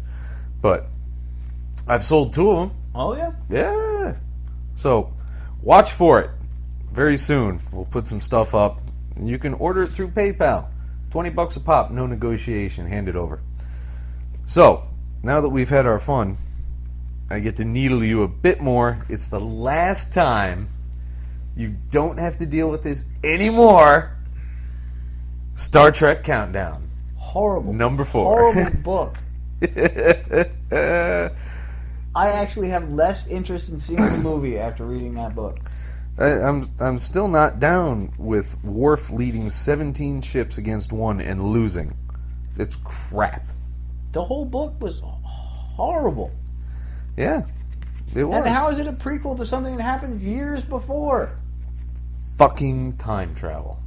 But I've sold 2 of them. Oh, yeah? Yeah. So, watch for it. Very soon, we'll put some stuff up. And you can order it through PayPal. $20 a pop, no negotiation. Hand it over. So, now that we've had our fun, I get to needle you a bit more. It's the last time. You don't have to deal with this anymore. Star Trek Countdown. Horrible. Number 4. Horrible book. I actually have less interest in seeing the movie after reading that book. I'm still not down with Worf leading 17 ships against 1 and losing. It's crap. The whole book was horrible. Yeah, it was. And how is it a prequel to something that happened years before? Fucking time travel.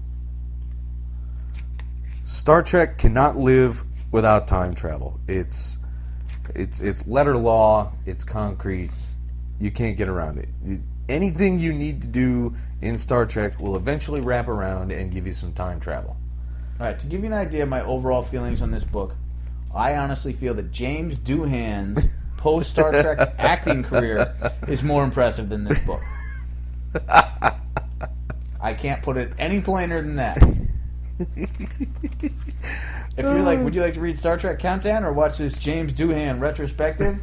Star Trek cannot live without time travel. It's letter law. It's concrete. You can't get around it. Anything you need to do in Star Trek will eventually wrap around and give you some time travel. All right, to give you an idea of my overall feelings on this book, I honestly feel that James Doohan's post-Star Trek acting career is more impressive than this book. I can't put it any plainer than that. If you're like, would you like to read Star Trek Countdown or watch this James Doohan retrospective?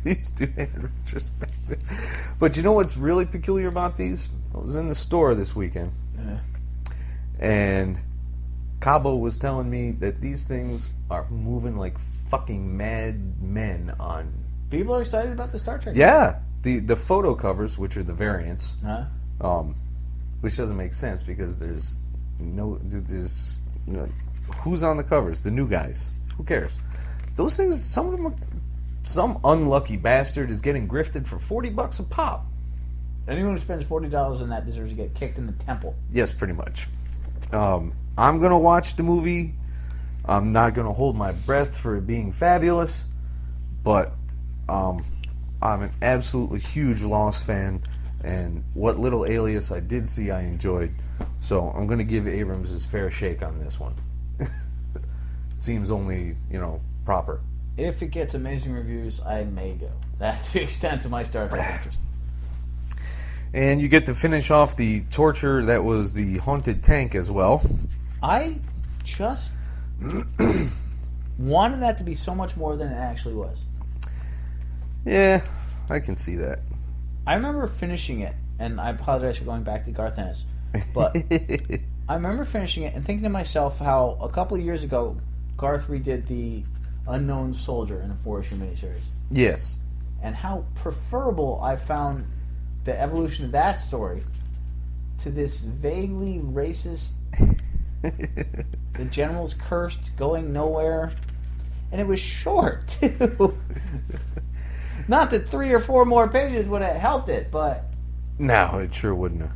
James Doohan retrospective. But you know what's really peculiar about these? I was in the store this weekend, and Cabo was telling me that these things are moving like fucking mad men on. People are excited about the Star Trek. Yeah. The photo covers, which are the variants, Huh? Which doesn't make sense because there's who's on the covers? The new guys. Who cares? Those things, some of them, some unlucky bastard is getting grifted for $40 a pop. Anyone who spends $40 on that deserves to get kicked in the temple. Yes, pretty much. I'm gonna watch the movie. I'm not gonna hold my breath for it being fabulous, but I'm an absolutely huge Lost fan, and what little Alias I did see, I enjoyed. So I'm going to give Abrams his fair shake on this one. It seems only, proper. If it gets amazing reviews, I may go. That's the extent of my Star Trek interest. And you get to finish off the torture that was the Haunted Tank as well. I just wanted that to be so much more than it actually was. Yeah, I can see that. I remember finishing it, and I apologize for going back to Garth Ennis, but I remember finishing it and thinking to myself how a couple of years ago, Garth redid the Unknown Soldier in a 4-issue miniseries. Yes. And how preferable I found the evolution of that story to this vaguely racist, the general's cursed, going nowhere. And it was short, too. Not that 3 or 4 more pages would have helped it, but... No, it sure wouldn't have.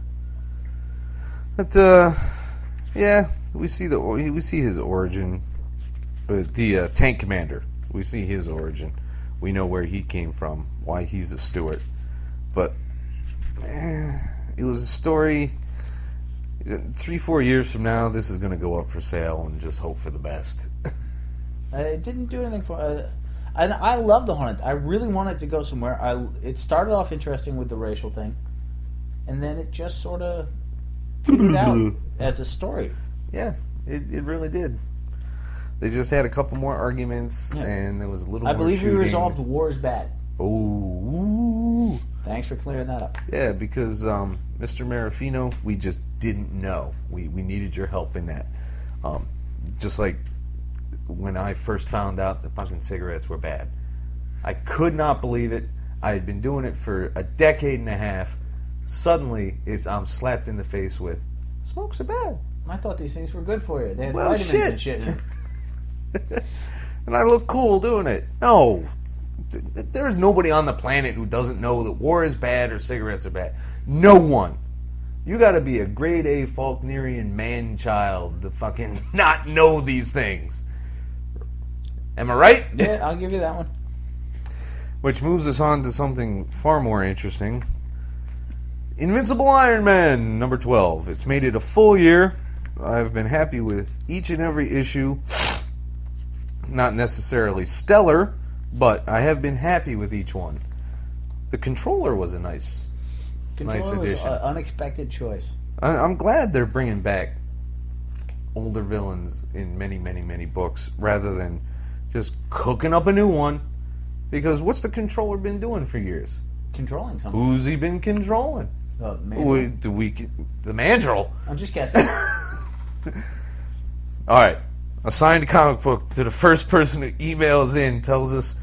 But, yeah, we see his origin. The tank commander. We see his origin. We know where he came from, why he's a Stewart. But it was a story. 3-4 years from now, this is going to go up for sale, and just hope for the best. It didn't do anything for... And I love the Hornet. I really wanted to go somewhere. It started off interesting with the racial thing, and then it just sort of petered out as a story. Yeah, it really did. They just had a couple more arguments, and there was a little more I believe shooting. we resolved war is bad. Oh. Thanks for clearing that up. Yeah, because Mr. Marafino, we just didn't know. We needed your help in that. Just like when I first found out that fucking cigarettes were bad. I could not believe it. I had been doing it for a decade and a half. Suddenly, I'm slapped in the face with, smokes are bad. I thought these things were good for you. They had Well, vitamins and shit in it. And I look cool doing it. No. There's nobody on the planet who doesn't know that war is bad or cigarettes are bad. No one. You gotta be a grade A Faulknerian man-child to fucking not know these things. Am I right? Yeah, I'll give you that one. Which moves us on to something far more interesting. Invincible Iron Man, number 12. It's made it a full year. I've been happy with each and every issue. Not necessarily stellar, but I have been happy with each one. The Controller was a nice addition. Was an unexpected choice. I'm glad they're bringing back older villains in many, many, many books rather than just cooking up a new one. Because what's the Controller been doing for years? Controlling something. Who's he been controlling? The Mandrill. I'm just guessing. Alright. A signed comic book to the first person who emails in, tells us,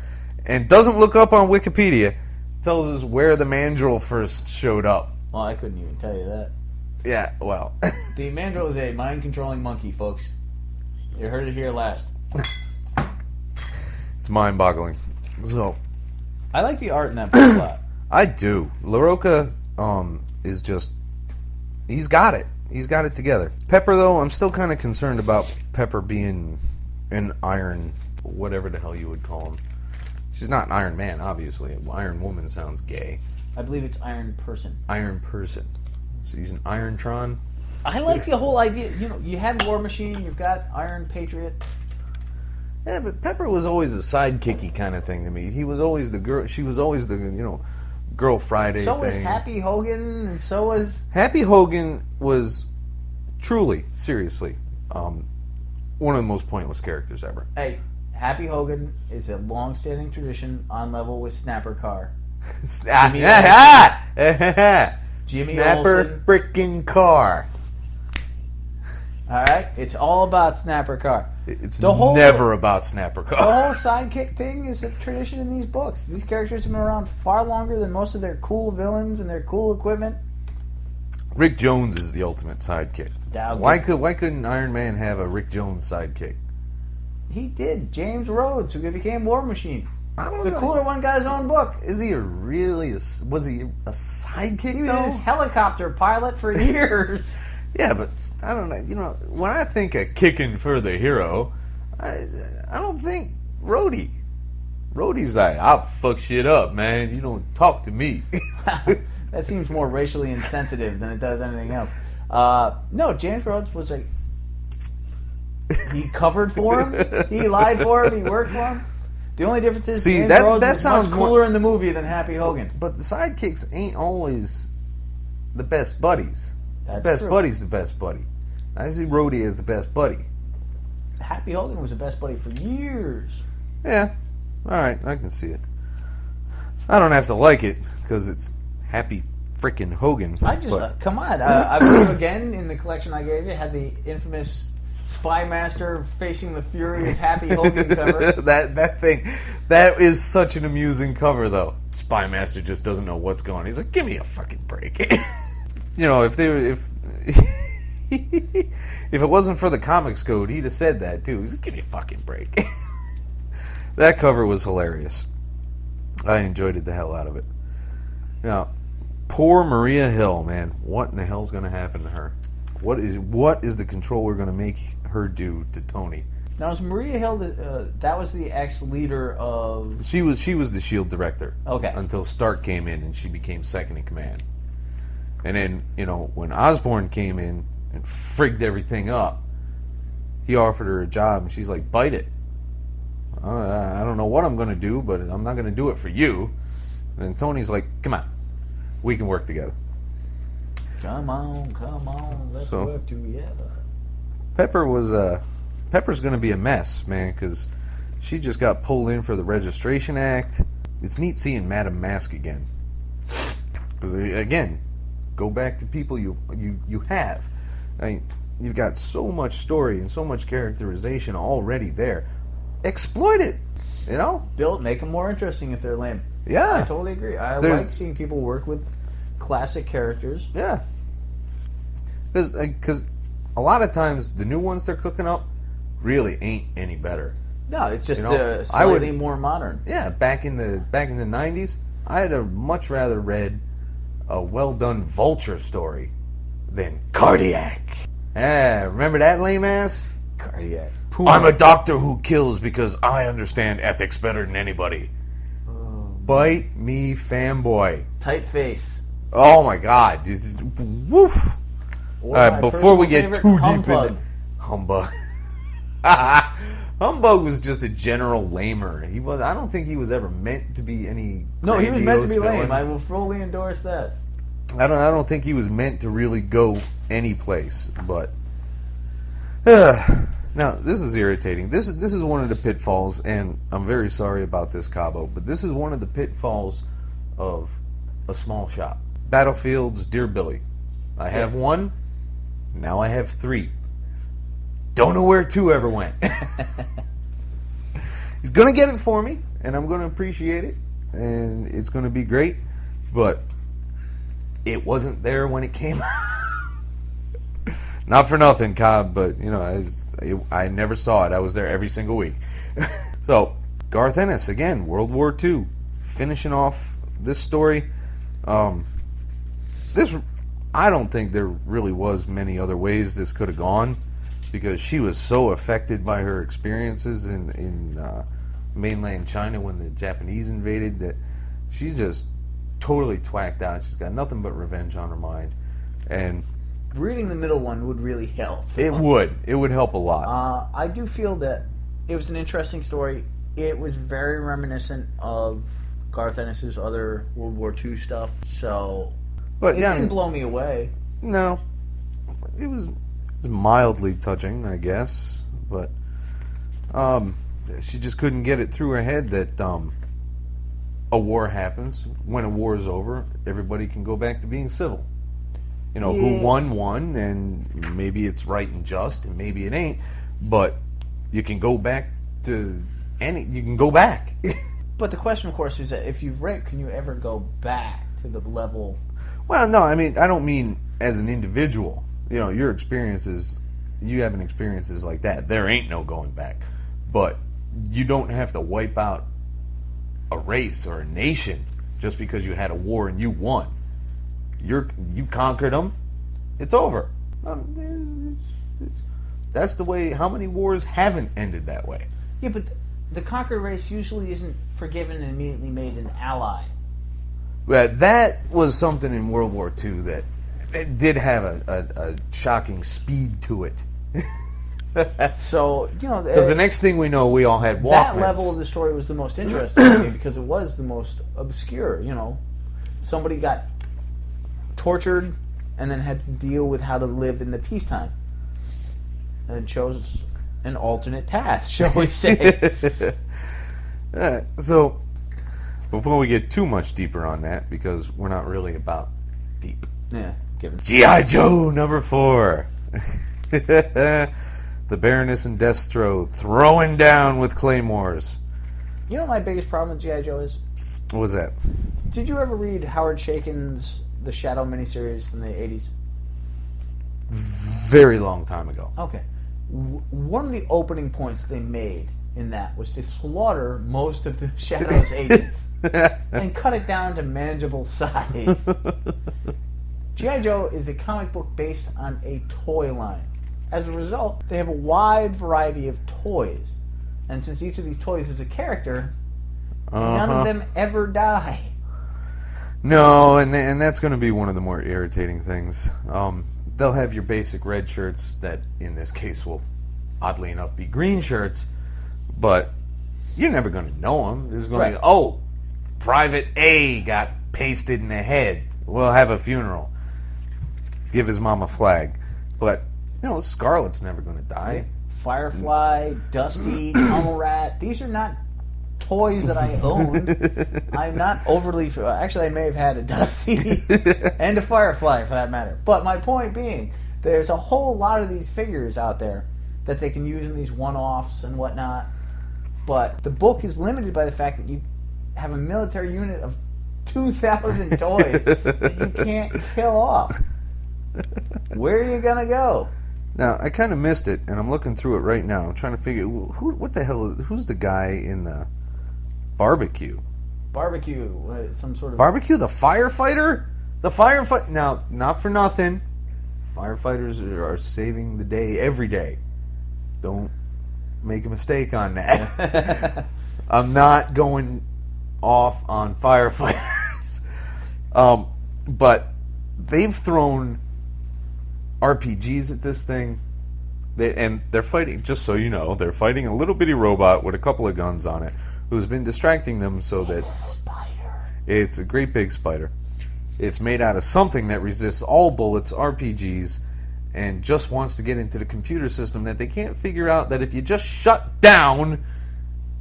and doesn't look up on Wikipedia, tells us where the Mandrill first showed up. Well, I couldn't even tell you that. Yeah, well. The Mandrill is a mind-controlling monkey, folks. You heard it here last. It's mind-boggling. So, I like the art in that book a lot. I do. LaRocca is just... He's got it. He's got it together. Pepper, though, I'm still kind of concerned about Pepper being an Iron... whatever the hell you would call him. She's not an Iron Man, obviously. Iron Woman sounds gay. I believe it's Iron Person. Iron Person. So he's an Irontron. I like the whole idea. You know, you had War Machine, you've got Iron Patriot. Yeah, but Pepper was always a sidekicky kind of thing to me. He was always the girl. She was always the, Girl Friday So thing. was Happy Hogan, and so was... Happy Hogan was truly, seriously, one of the most pointless characters ever. Hey, Happy Hogan is a long-standing tradition on level with Snapper Carr. Jimmy Snapper Olsen. frickin' Carr. Alright? It's all about Snapper Carr. It's whole- never about Snapper The Carr. whole sidekick thing is a tradition in these books. These characters have been around far longer than most of their cool villains and their cool equipment. Rick Jones is the ultimate sidekick. Why couldn't Iron Man have a Rick Jones sidekick? He did. James Rhodes, who became War Machine. I don't The know. cooler one got his own book. Was he a sidekick He was though? his helicopter pilot for years. Yeah, but I don't know. When I think of kicking for the hero, I don't think Rhodey. Rhodey's like, I'll fuck shit up, man. You don't talk to me. That seems more racially insensitive than it does anything else. No, James Rhodes was like... He covered for him. He lied for him. He worked for him. The only difference is James Rhodes that was sounds much cooler in the movie than Happy Hogan. But the sidekicks ain't always the best buddies. That's The best true. buddy's the best buddy. I see Rhodey as the best buddy. Happy Hogan was the best buddy for years. Yeah. All right, I can see it. I don't have to like it because it's Happy freaking Hogan. I just come on. I believe again in the collection I gave you had the infamous Spy Master facing the fury of Happy Hogan cover. that thing, that is such an amusing cover though. Spy Master just doesn't know what's going on. He's like, give me a fucking break. You know, if it wasn't for the Comics Code, he'd have said that too. He's like, give me a fucking break. That cover was hilarious. I enjoyed it the hell out of it. Now, poor Maria Hill, man. What in the hell's going to happen to her? What is the controller going to make her do to Tony? Now, was Maria Hill, that was the ex-leader of... She was the S.H.I.E.L.D. director. Okay. Until Stark came in and she became second in command. And then, you know, when Osborn came in and frigged everything up, he offered her a job and she's like, bite it. I don't know what I'm going to do, but I'm not going to do it for you. And Tony's like, come on. We can work together. Come on, let's work together. Pepper's going to be a mess, man, because she just got pulled in for the Registration Act. It's neat seeing Madame Mask again. Because, again, go back to people you have. I mean, you've got so much story and so much characterization already there. Exploit it, you know? Make them more interesting if they're lame. Yeah. I totally agree. I like seeing people work with classic characters. Yeah. Because a lot of times the new ones they're cooking up really ain't any better. No, it's just slightly more modern. Yeah, back in the 90s, I'd have much rather read a well-done Vulture story than Cardiac. Remember that lame ass? Cardiac. I'm a doctor who kills because I understand ethics better than anybody. Bite me, fanboy. Tight face. Oh my God. Woof. All right, before we get too deep into Humbug. Humbug was just a general lamer. I don't think he was ever meant to be any. No, he was meant to be villain. lame. I will fully endorse that. I don't think he was meant to really go any place. But now this is irritating. This is one of the pitfalls, and I'm very sorry about this, Cabo, but this is one of the pitfalls of a small shop. Battlefield's Dear Billy. I have one. Now I have 3. Don't know where 2 ever went. He's going to get it for me, and I'm going to appreciate it, and it's going to be great, but it wasn't there when it came out. Not for nothing, Cobb, but, you know, I never saw it. I was there every single week. So, Garth Ennis, again, World War II, finishing off this story. I don't think there really was many other ways this could have gone, because she was so affected by her experiences in mainland China when the Japanese invaded that she's just totally twacked out. She's got nothing but revenge on her mind. And reading the middle one would really help. It would help a lot. I do feel that it was an interesting story. It was very reminiscent of Garth Ennis' other World War II stuff, so it didn't blow me away. No. It was mildly touching, I guess, but she just couldn't get it through her head that a war happens. When a war is over, everybody can go back to being civil. You know, who won, and maybe it's right and just, and maybe it ain't, but you can go back to you can go back. But the question, of course, is that if you've read, can you ever go back to the level? Well, no, I mean, I don't mean as an individual. You know, your experiences, you having experiences like that, there ain't no going back. But you don't have to wipe out a race or a nation just because you had a war and you won. You conquered them. It's over. That's the way. How many wars haven't ended that way? Yeah, but the conquered race usually isn't forgiven and immediately made an ally. Well, that was something in World War II that it did have a shocking speed to it. So, you know, because the next thing we know, we all had Walkmans. That level of the story was the most interesting to me because it was the most obscure. You know, somebody got tortured and then had to deal with how to live in the peacetime. and chose an alternate path, shall we say. Alright, so before we get too much deeper on that, because we're not really about deep. Yeah. G.I. Joe #4. The Baroness and Deathstroke throwing down with claymores. You know what my biggest problem with G.I. Joe is? What was that? Did you ever read Howard Chaykin's The Shadow miniseries from the 80s? Very long time ago. Okay. One of the opening points they made in that was to slaughter most of the Shadow's agents and cut it down to manageable size. G.I. Joe is a comic book based on a toy line. As a result, they have a wide variety of toys. And since each of these toys is a character, none of them ever die. No, and that's going to be one of the more irritating things. They'll have your basic red shirts that, in this case, will, oddly enough, be green shirts, but you're never going to know them. There's going to be, oh, Private A got pasted in the head. We'll have a funeral. Give his mom a flag. But, you know, Scarlet's never going to die. Firefly, Dusty, Tunnel Rat. These are not toys that I owned. I'm not overly... Actually, I may have had a Dusty and a Firefly, for that matter. But my point being, there's a whole lot of these figures out there that they can use in these one-offs and whatnot. But the book is limited by the fact that you have a military unit of 2,000 toys that you can't kill off. Where are you going to go? Now, I kind of missed it, and I'm looking through it right now. I'm trying to figure what the hell who's the guy in the barbecue? Barbecue, some sort of... Barbecue, the firefighter? The firefighter... Now, not for nothing, firefighters are saving the day every day. Don't make a mistake on that. I'm not going off on firefighters. But they've thrown RPGs at this thing, they're fighting, just so you know, they're fighting a little bitty robot with a couple of guns on it, who's been distracting them so that... It's a spider. It's a great big spider. It's made out of something that resists all bullets, RPGs, and just wants to get into the computer system that they can't figure out that if you just shut down,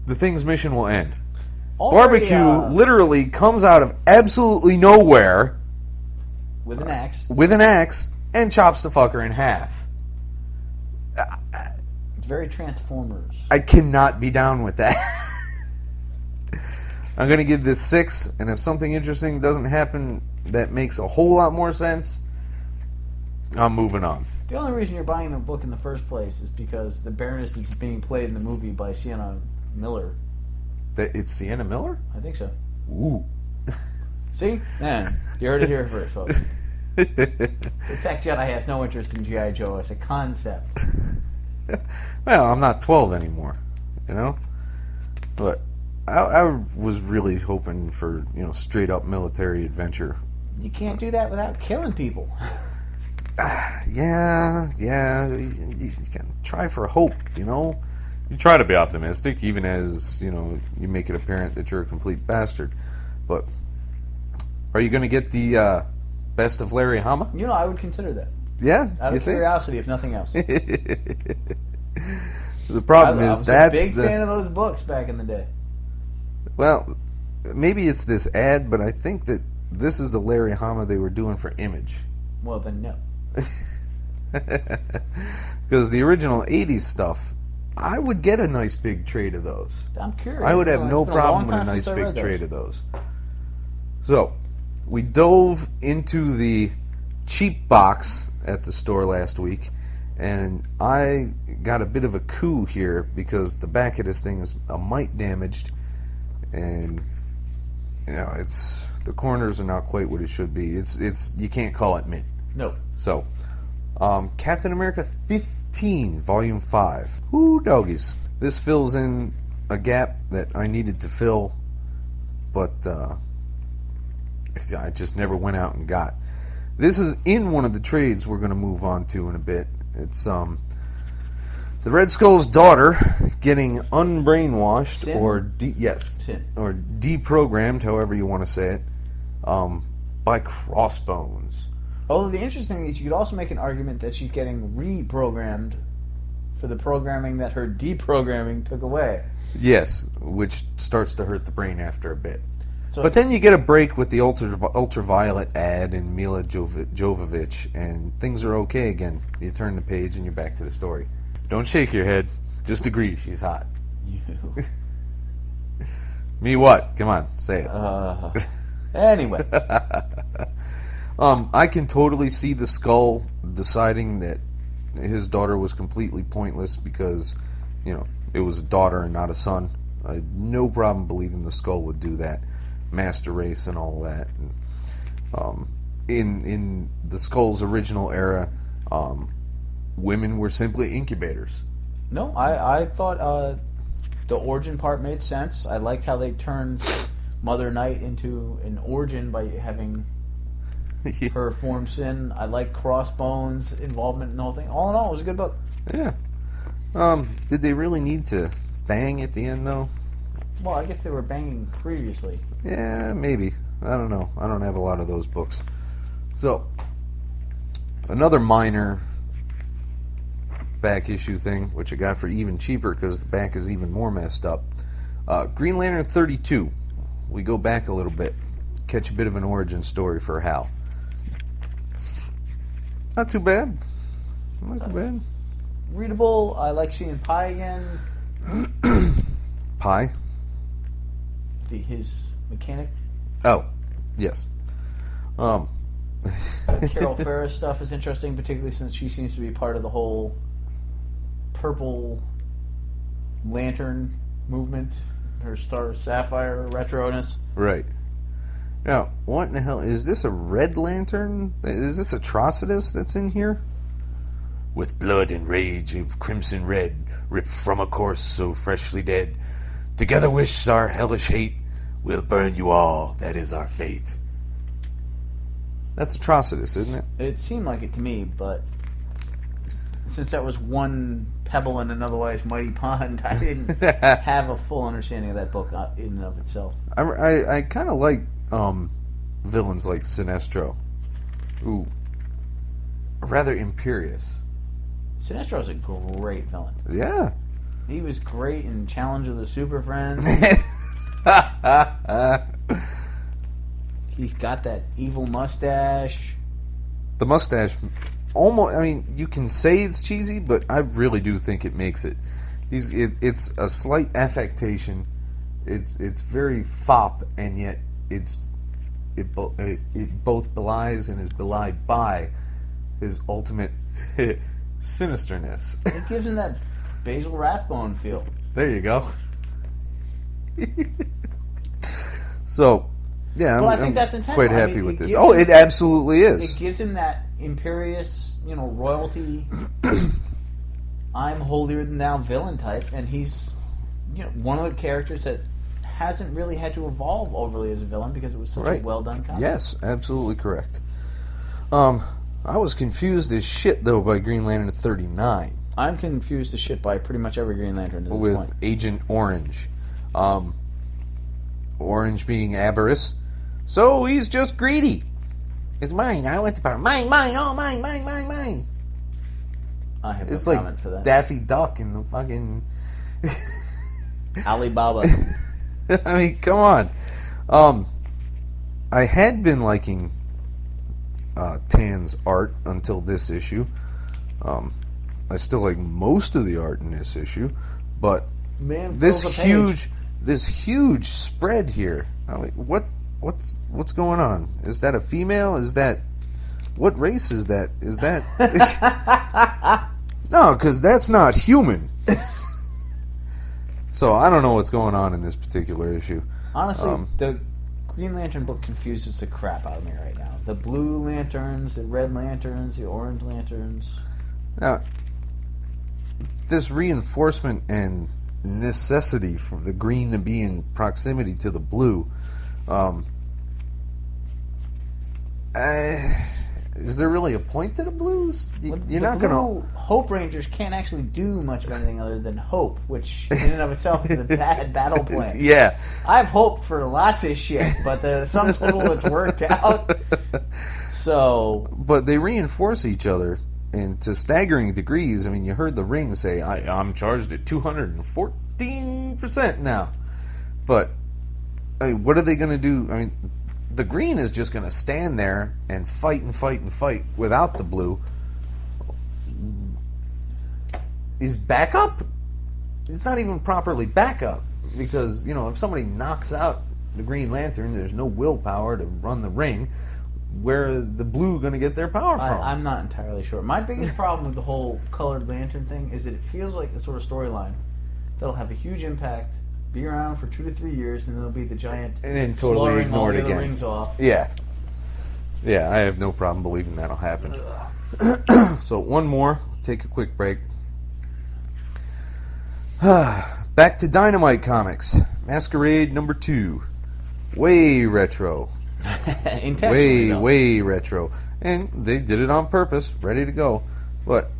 the thing's mission will end. Barbecue literally comes out of absolutely nowhere with an axe. And chops the fucker in half. It's very Transformers. I cannot be down with that. I'm going to give this 6, and if something interesting doesn't happen that makes a whole lot more sense, I'm moving on. The only reason you're buying the book in the first place is because the Baroness is being played in the movie by Sienna Miller. It's Sienna Miller? I think so. Ooh. See? Man, you heard it here first, folks. The Tech Jedi has no interest in G.I. Joe as a concept. Well, I'm not 12 anymore, you know? But I was really hoping for, you know, straight up military adventure. You can't do that without killing people. Yeah, you can try for hope, you know? You try to be optimistic, even as, you know, you make it apparent that you're a complete bastard. But are you going to get the Best of Larry Hama? You know, I would consider that. Yeah? Out of curiosity, if nothing else. The problem is that's I was a big fan of those books back in the day. Well, maybe it's this ad, but I think that this is the Larry Hama they were doing for Image. Well, then no. Because the original 80s stuff, I would get a nice big trade of those. I'm curious. I would have no problem with a nice big trade of those. So, we dove into the cheap box at the store last week, and I got a bit of a coup here because the back of this thing is a mite damaged, and you know the corners are not quite what it should be. It's you can't call it mint. No. So, Captain America 15, Volume 5. Whoo, doggies. This fills in a gap that I needed to fill, but I just never went out and got. This is in one of the trades we're going to move on to in a bit. It's the Red Skull's daughter getting unbrainwashed or or deprogrammed, however you want to say it, by Crossbones. Although the interesting thing is, you could also make an argument that she's getting reprogrammed for the programming that her deprogramming took away. Yes, which starts to hurt the brain after a bit. So, But then you get a break with the ultraviolet ad and Mila Jovovich, and things are okay again. You turn the page and you're back to the story. Don't shake your head. Just agree she's hot. you. Me what? Come on, say it. Anyway. I can totally see the Skull deciding that his daughter was completely pointless because, it was a daughter and not a son. I had no problem believing the Skull would do that. Master race and all that. In the Skull's original era, women were simply incubators. No, I thought the origin part made sense. I liked how they turned Mother Night into an origin by having her form sin. I like Crossbones' involvement in the whole thing. All in all, it was a good book. Yeah. Did they really need to bang at the end, though? Well, I guess they were banging previously. Yeah, maybe. I don't know. I don't have a lot of those books. So, another minor back issue thing, which I got for even cheaper because the back is even more messed up. Green Lantern 32. We go back a little bit. Catch a bit of an origin story for Hal. Not too bad. Not too bad. Readable. I like seeing Pi again. Pi? His mechanic. Oh, yes. Carol Ferris stuff is interesting, particularly since she seems to be part of the whole Purple Lantern movement. Her Star Sapphire retroness. Right. Now, what in the hell? Is this a Red Lantern? Is this Atrocitus that's in here? With blood and rage of crimson red, ripped from a corse so freshly dead, together wish our hellish hate, we'll burn you all, that is our fate. That's Atrocitus, isn't it? It seemed like it to me, but since that was one pebble in an otherwise mighty pond, I didn't have a full understanding of that book in and of itself. I kind of like villains like Sinestro, who are rather imperious. Sinestro's a great villain. Yeah. He was great in Challenge of the Super Friends. He's got that evil mustache. The mustache, almost. I mean, you can say it's cheesy, but I really do think it makes it. It's a slight affectation. It's very fop, and yet it both belies and is belied by his ultimate sinisterness. It gives him that Basil Rathbone feel. There you go. So, yeah, I think that's intentional. quite happy with this. Oh, it absolutely is. It gives him that imperious, royalty, I'm holier than thou villain type, and he's, one of the characters that hasn't really had to evolve overly as a villain because it was such a well done concept. Yes, absolutely correct. I was confused as shit though by Green Lantern 39. I'm confused as shit by pretty much every Green Lantern at this with point. Agent Orange. Orange being avarice. So he's just greedy. It's mine. I want the power. Mine, oh, mine. I have It's no like comment for that. Daffy Duck in the fucking... Alibaba. I mean, come on. I had been liking Tan's art until this issue. I still like most of the art in this issue, but Man, this fills a page. huge spread here. I'm like, what's going on? Is that a female? Is that what race is that? Is that no? Because that's not human. So I don't know what's going on in this particular issue. Honestly, the Green Lantern book confuses the crap out of me right now. The blue lanterns, the red lanterns, the orange lanterns. Now, this reinforcement and necessity for the green to be in proximity to the blue, is there really a point to the blues? You're not going to... Hope Rangers can't actually do much of anything other than hope, which in and of itself is a bad battle plan. Yeah. I've hoped for lots of shit, but the sum total it's worked out. So... But they reinforce each other and to staggering degrees. I mean, you heard the ring say, I'm charged at 214% now. But, I mean, what are they going to do? I mean, the green is just going to stand there and fight and fight and fight without the blue. Is backup? It's not even properly backup. Because, if somebody knocks out the Green Lantern, there's no willpower to run the ring. Where are the blue going to get their power from? I'm not entirely sure. My biggest problem with the whole colored lantern thing is that it feels like the sort of storyline that'll have a huge impact, be around for 2 to 3 years, and then there'll be the giant and then totally ignored all the again. Rings off. Yeah, I have no problem believing that'll happen. So one more. Take a quick break. Back to Dynamite Comics. Masquerade number 2. Way retro. Way retro. And they did it on purpose, ready to go. But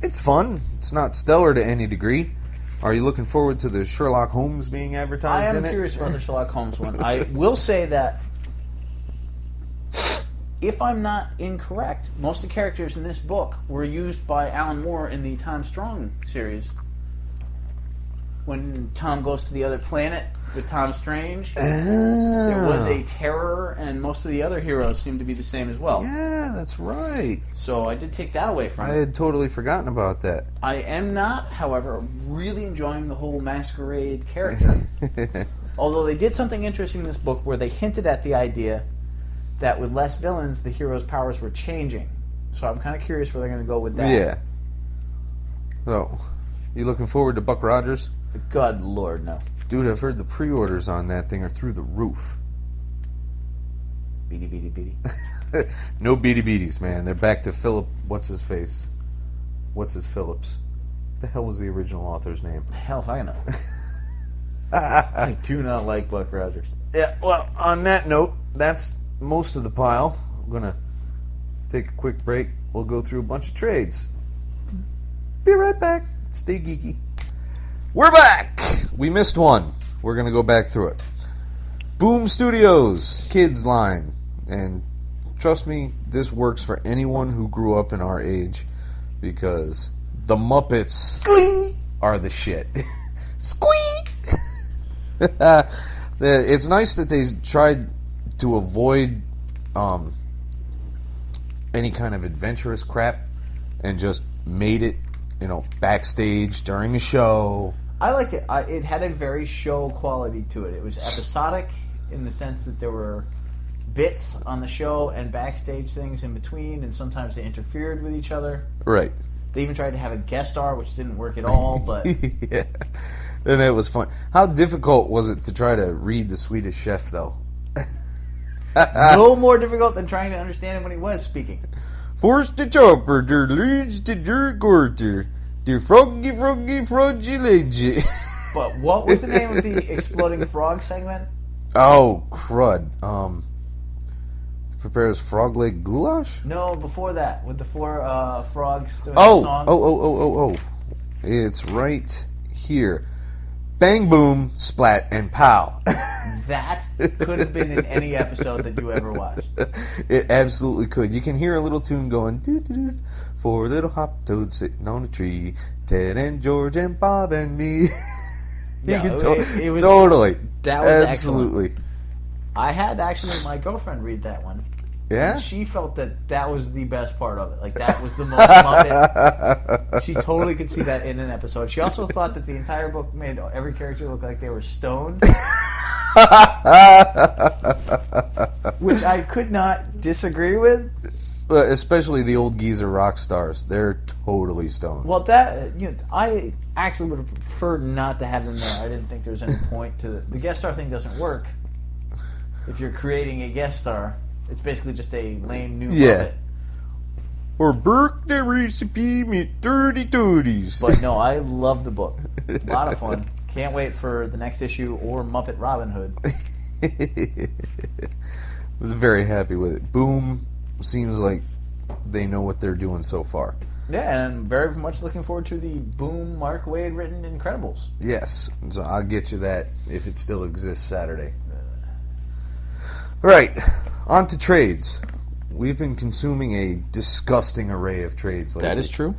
it's fun. It's not stellar to any degree. Are you looking forward to the Sherlock Holmes being advertised in it? I am curious about the Sherlock Holmes one. I will say that, if I'm not incorrect, most of the characters in this book were used by Alan Moore in the Tom Strong series. When Tom goes to the other planet with Tom Strange, there was a Terror, and most of the other heroes seem to be the same as well. Yeah, that's right. So I did take that away from it. I had totally forgotten about that. I am not, however, really enjoying the whole Masquerade character. Although they did something interesting in this book where they hinted at the idea that with less villains, the heroes' powers were changing. So I'm kind of curious where they're going to go with that. Yeah. So, you looking forward to Buck Rogers? God Lord, no. Dude, I've heard the pre-orders on that thing are through the roof. Beady, beady, beady. No beady beaties, man. They're back to Philip. What's his face? What's his Phillips? The hell was the original author's name? Hell if I know. I do not like Buck Rogers. Yeah, well, on that note, that's most of the pile. I'm going to take a quick break. We'll go through a bunch of trades. Be right back. Stay geeky. We're back! We missed one. We're going to go back through it. Boom Studios, kids line. And trust me, this works for anyone who grew up in our age, because the Muppets are the shit. Squeak! It's nice that they tried to avoid any kind of adventurous crap and just made it, backstage during the show. I liked it. It had a very show quality to it. It was episodic in the sense that there were bits on the show and backstage things in between, and sometimes they interfered with each other. Right. They even tried to have a guest star, which didn't work at all, but... Yeah. And it was fun. How difficult was it to try to read the Swedish Chef, though? No more difficult than trying to understand him when he was speaking. Force the chopper, der leads to der quarter. Der froggy, froggy leggy. But what was the name of the exploding frog segment? Oh, crud. Prepares frog leg goulash? No, before that, with the 4 frogs doing Oh, the song. oh. It's right here. Bang, boom, splat, and pow. That could have been in any episode that you ever watched. It absolutely could. You can hear a little tune going, doo-doo-doo, 4 little hop toads sitting on a tree, Ted and George and Bob and me. Yeah, You can it was, totally. That was absolutely. Excellent. I had actually my girlfriend read that one. Yeah? And she felt that was the best part of it. Like, that was the most Muppet. She totally could see that in an episode. She also thought that the entire book made every character look like they were stoned. Which I could not disagree with. Especially the old geezer rock stars. They're totally stoned. Well, I actually would have preferred not to have them there. I didn't think there was any point to the guest star thing. Doesn't work if you're creating a guest star. It's basically just a lame new Muppet. Or burk the recipe me 30 tooties. But no, I love the book. A lot of fun. Can't wait for the next issue or Muppet Robin Hood. Was very happy with it. Boom seems like they know what they're doing so far. Yeah, and I'm very much looking forward to the Boom Mark Waid written Incredibles. Yes, so I'll get you that if it still exists Saturday. Right, on to trades. we've been consuming a disgusting array of trades lately. That is true.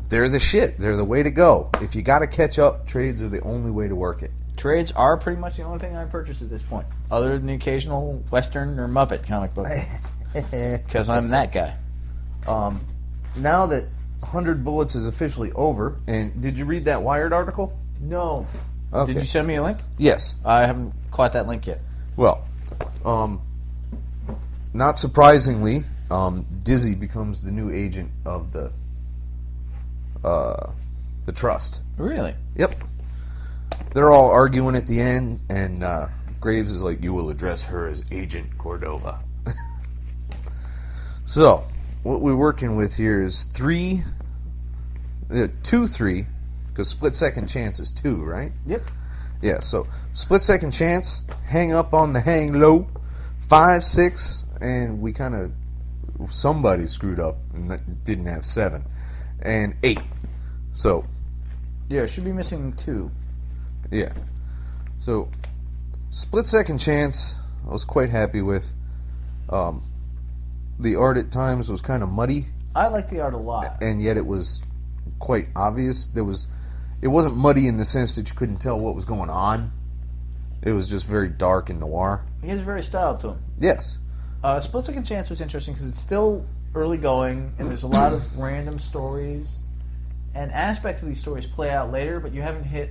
They're the shit. They're the way to go. If you got to catch up, trades are the only way to work it. Trades are pretty much the only thing I purchase at this point, other than the occasional Western or Muppet comic book. Because I'm that guy. Now that 100 Bullets is officially over, and did you read that Wired article? No. Okay. Did you send me a link? Yes. I haven't caught that link yet. Well, not surprisingly, Dizzy becomes the new agent of the Trust. Really? Yep. They're all arguing at the end, and Graves is like, "You will address her as Agent Cordova." So, what we're working with here is 3, because split second chance is 2, right? Yep. Yeah, so split second chance, hang up on the hang low, 5, 6, and we kind of, somebody screwed up and didn't have 7, and 8. So, Yeah, it should be missing 2. yeah. So, split second chance, I was quite happy with. The art at times was kind of muddy, I like the art a lot. and yet it was quite obvious. It wasn't muddy in the sense that you couldn't tell what was going on. It was just very dark and noir. He has a very style to him. Yes. Split Second Chance was interesting because it's still early going, and there's a lot of random stories, and aspects of these stories play out later, but you haven't hit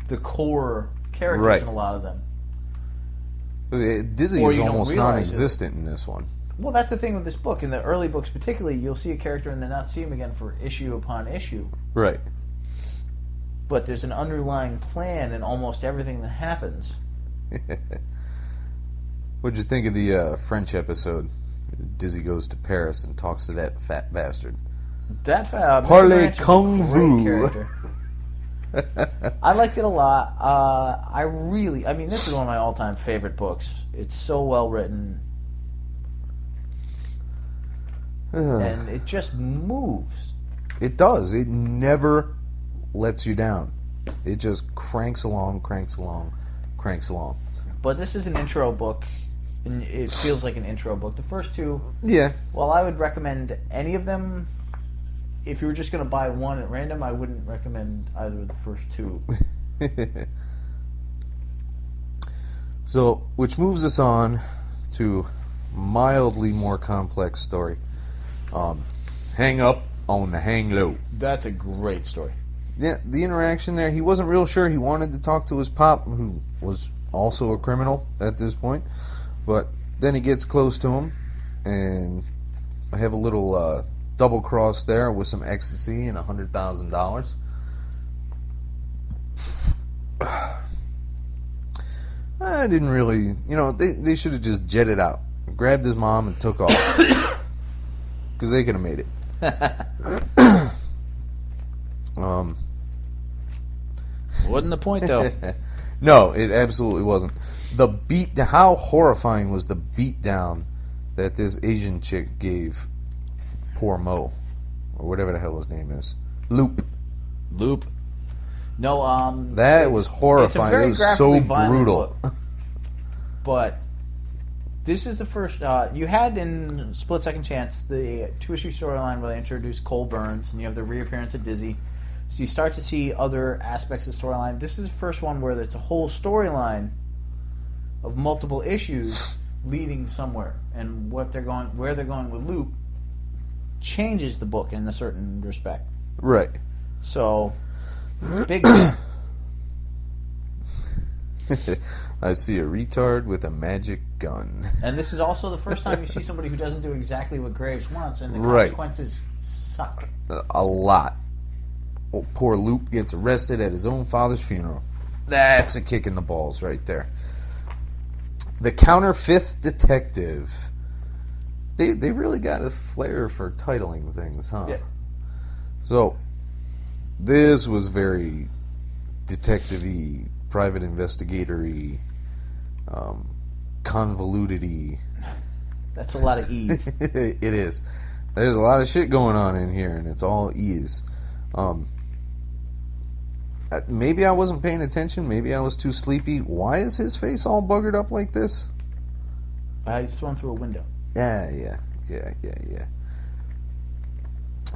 the core characters Right. in a lot of them. Dizzy Or is you don't almost realize non-existent in this one. Well, that's the thing with this book. In the early books particularly, you'll see a character and then not see him again for issue upon issue. Right. But there's an underlying plan in almost everything that happens. What'd you think of the French episode? Dizzy goes to Paris and talks to that fat bastard. That Parlez kung fu. I liked it a lot. I mean, this is one of my all-time favorite books. It's so well written, and it just moves. It does. It never lets you down. It just cranks along. But this is an intro book, and it feels like an intro book. The first two, Yeah. well, I would recommend any of them. If you were just going to buy one at random, I wouldn't recommend either of the first two. So, which moves us on to mildly more complex story. Hang up on the hang low. That's a great story. Yeah, the interaction there, he wasn't real sure. He wanted to talk to his pop, who was also a criminal at this point. But then he gets close to him, and I have a little double cross there with some ecstasy and $100,000. I didn't really, they should have just jetted out, grabbed his mom, and took off. Because they could have made it. Wasn't the point, though. No, it absolutely wasn't. How horrifying was the beatdown that this Asian chick gave poor Mo, or whatever the hell his name is, Loop. No, That was horrifying. It was so brutal. Book. But this is the first. You had in Split Second Chance the 2-issue storyline where they introduced Cole Burns, and you have the reappearance of Dizzy. So you start to see other aspects of the storyline. This is the first one where it's a whole storyline of multiple issues leading somewhere, and where they're going with Loop changes the book in a certain respect. Right. So, big. I see a retard with a magic gun. And this is also the first time you see somebody who doesn't do exactly what Graves wants, and the Right. consequences suck. A lot. Oh, poor Loop gets arrested at his own father's funeral. That's a kick in the balls right there. The Counterfeit Detective. They really got a flair for titling things, huh? Yeah. So, this was very detective-y, private investigator-y, convoluted-y. That's a lot of E's. It is. There's a lot of shit going on in here, and it's all E's. Maybe I wasn't paying attention. Maybe I was too sleepy. Why is his face all buggered up like this? He's thrown through a window. Yeah.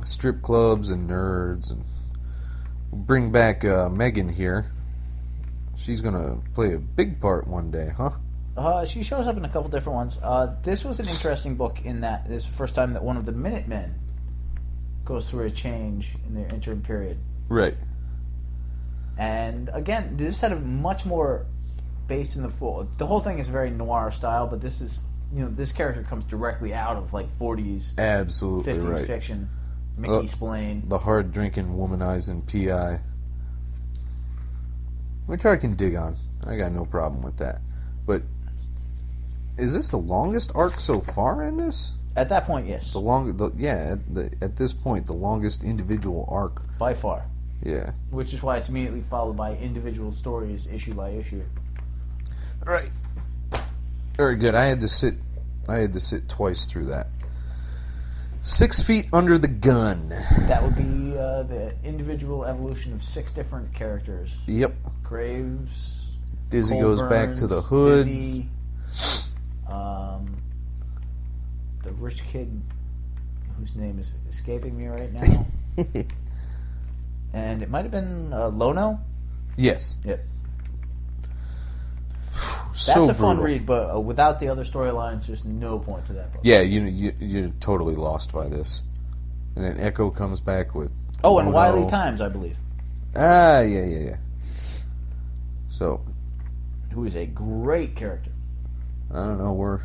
Strip clubs and nerds, and we'll bring back Megan here. She's gonna play a big part one day, huh? She shows up in a couple different ones. This was an interesting book in that this is the first time that one of the Minutemen goes through a change in their interim period. Right. And again, this had a much more based in the full. The whole thing is very noir style, but this is, this character comes directly out of like 40s, Absolutely 50s right. fiction. Mickey Spillane. The hard drinking, womanizing PI. Which I can dig on. I got no problem with that. But is this the longest arc so far in this? At that point, yes. At this point, the longest individual arc. By far. Yeah. Which is why it's immediately followed by individual stories, issue by issue. Right. Very good. I had to sit twice through that. 6 Feet Under the Gun. That would be the individual evolution of 6 different characters. Yep. Graves. Dizzy Cole goes Burns, back to the hood. Dizzy, the rich kid whose name is escaping me right now. And it might have been Lono? Yes. Yep. So That's a fun brutal. read, but without the other storylines, there's no point to that book. Yeah, you're totally lost by this. And then Echo comes back with... Oh, and Lono. Wiley Times, I believe. Yeah. So, Who is a great character. I don't know, we're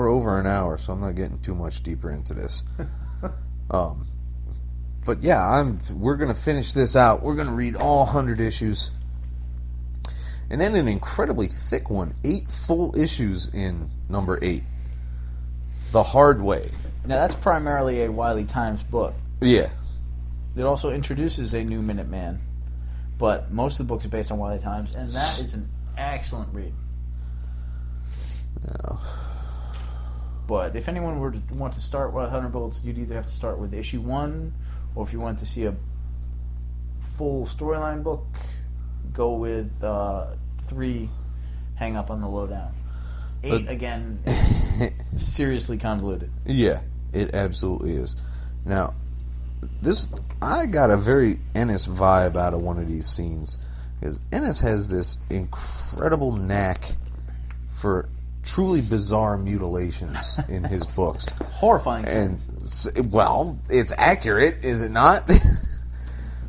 over an hour, so I'm not getting too much deeper into this. But yeah, we're going to finish this out. We're going to read all 100 issues. And then an incredibly thick one, 8 full issues in number 8. The Hard Way. Now, that's primarily a Wiley Times book. Yeah. It also introduces a new Minuteman, but most of the book is based on Wiley Times, and that is an excellent read. No. But if anyone were to want to start with 100 Bullets, you'd either have to start with issue 1, or if you want to see a full storyline book, go with 3, Hang Up on the Lowdown. 8, again, is seriously convoluted. Yeah, it absolutely is. Now, I got a very Ennis vibe out of one of these scenes, because Ennis has this incredible knack for truly bizarre mutilations in his books. Horrifying. And, well, it's accurate, is it not?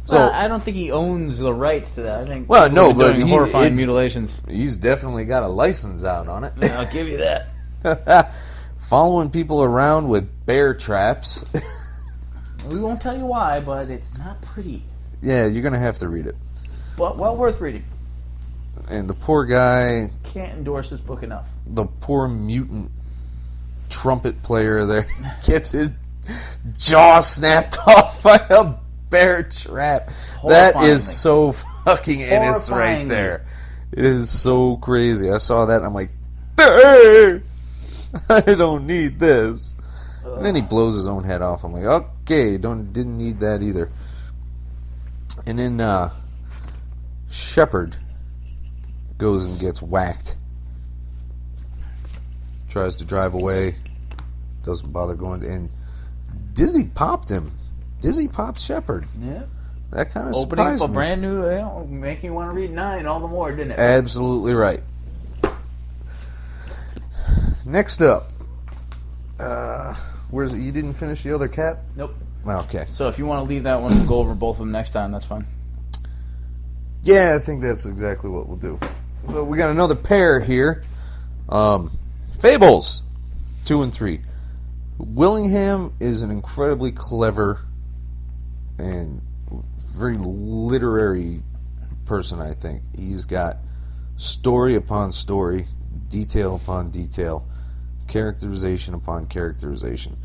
Well, I don't think he owns the rights to that. I think. Well, no, but doing horrifying mutilations. He's definitely got a license out on it. I'll give you that. Following people around with bear traps. We won't tell you why, but it's not pretty. Yeah, you're going to have to read it. But well worth reading. And the poor guy... Can't endorse this book enough. The poor mutant trumpet player there gets his jaw snapped off by a bear trap. That is so fucking Ennis right there. It is so crazy. I saw that and I'm like, hey, I don't need this. And then he blows his own head off. I'm like, okay, didn't need that either. And then Shepard goes and gets whacked. Tries to drive away. Doesn't bother going to... And Dizzy popped him. Dizzy popped Shepard. Yeah. That kind of opening up surprised a me. brand new... making you want to read 9 all the more, didn't it? Absolutely right. Next up. Where's it? You didn't finish the other cat? Nope. Okay. So if you want to leave that one and go over both of them next time, that's fine. Yeah, I think that's exactly what we'll do. Well, we got another pair here. Fables 2 and 3. Willingham is an incredibly clever and very literary person, I think. He's got story upon story, detail upon detail, characterization upon characterization.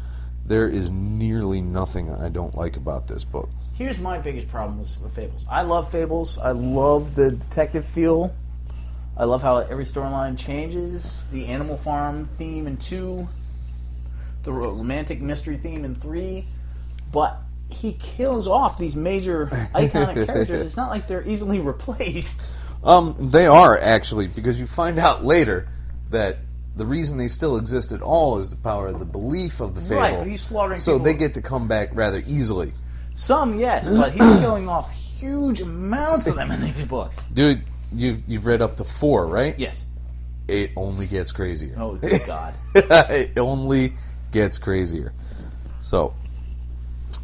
There is nearly nothing I don't like about this book. Here's my biggest problem with Fables. I love Fables. I love the detective feel. I love how every storyline changes. The Animal Farm theme in 2. The romantic mystery theme in 3. But he kills off these major iconic characters. It's not like they're easily replaced. They are, actually, because you find out later that the reason they still exist at all is the power of the belief of the fable. Right, but he's slaughtering so people. they get to come back rather easily. Some, yes, but he's killing off huge amounts of them in these books. Dude, you've read up to 4, right? Yes. It only gets crazier. Oh, good God. It only gets crazier. So,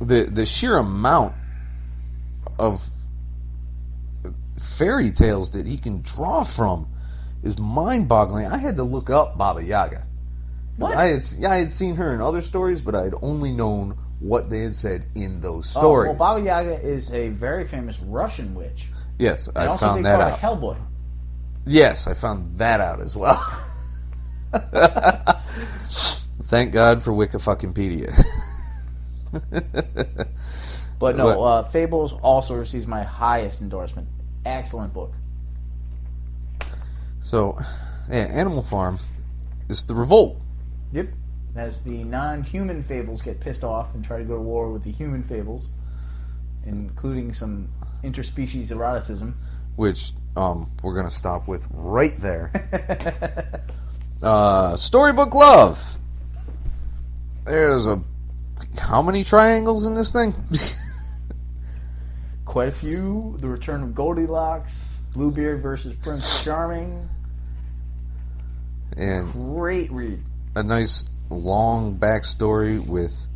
the sheer amount of fairy tales that he can draw from is mind-boggling. I had to look up Baba Yaga. What? I had seen her in other stories, but I had only known what they had said in those stories. Well, Baba Yaga is a very famous Russian witch. Yes, I also found they that call her out. Hellboy. Yes, I found that out as well. Thank God for Wikifuckingpedia. But no, Fables also receives my highest endorsement. Excellent book. So, yeah, Animal Farm is the revolt. Yep. As the non-human fables get pissed off and try to go to war with the human fables, including some interspecies eroticism. Which we're going to stop with right there. Storybook love. There's how many triangles in this thing? Quite a few. The Return of Goldilocks, Bluebeard versus Prince Charming. And Great read. a nice long backstory with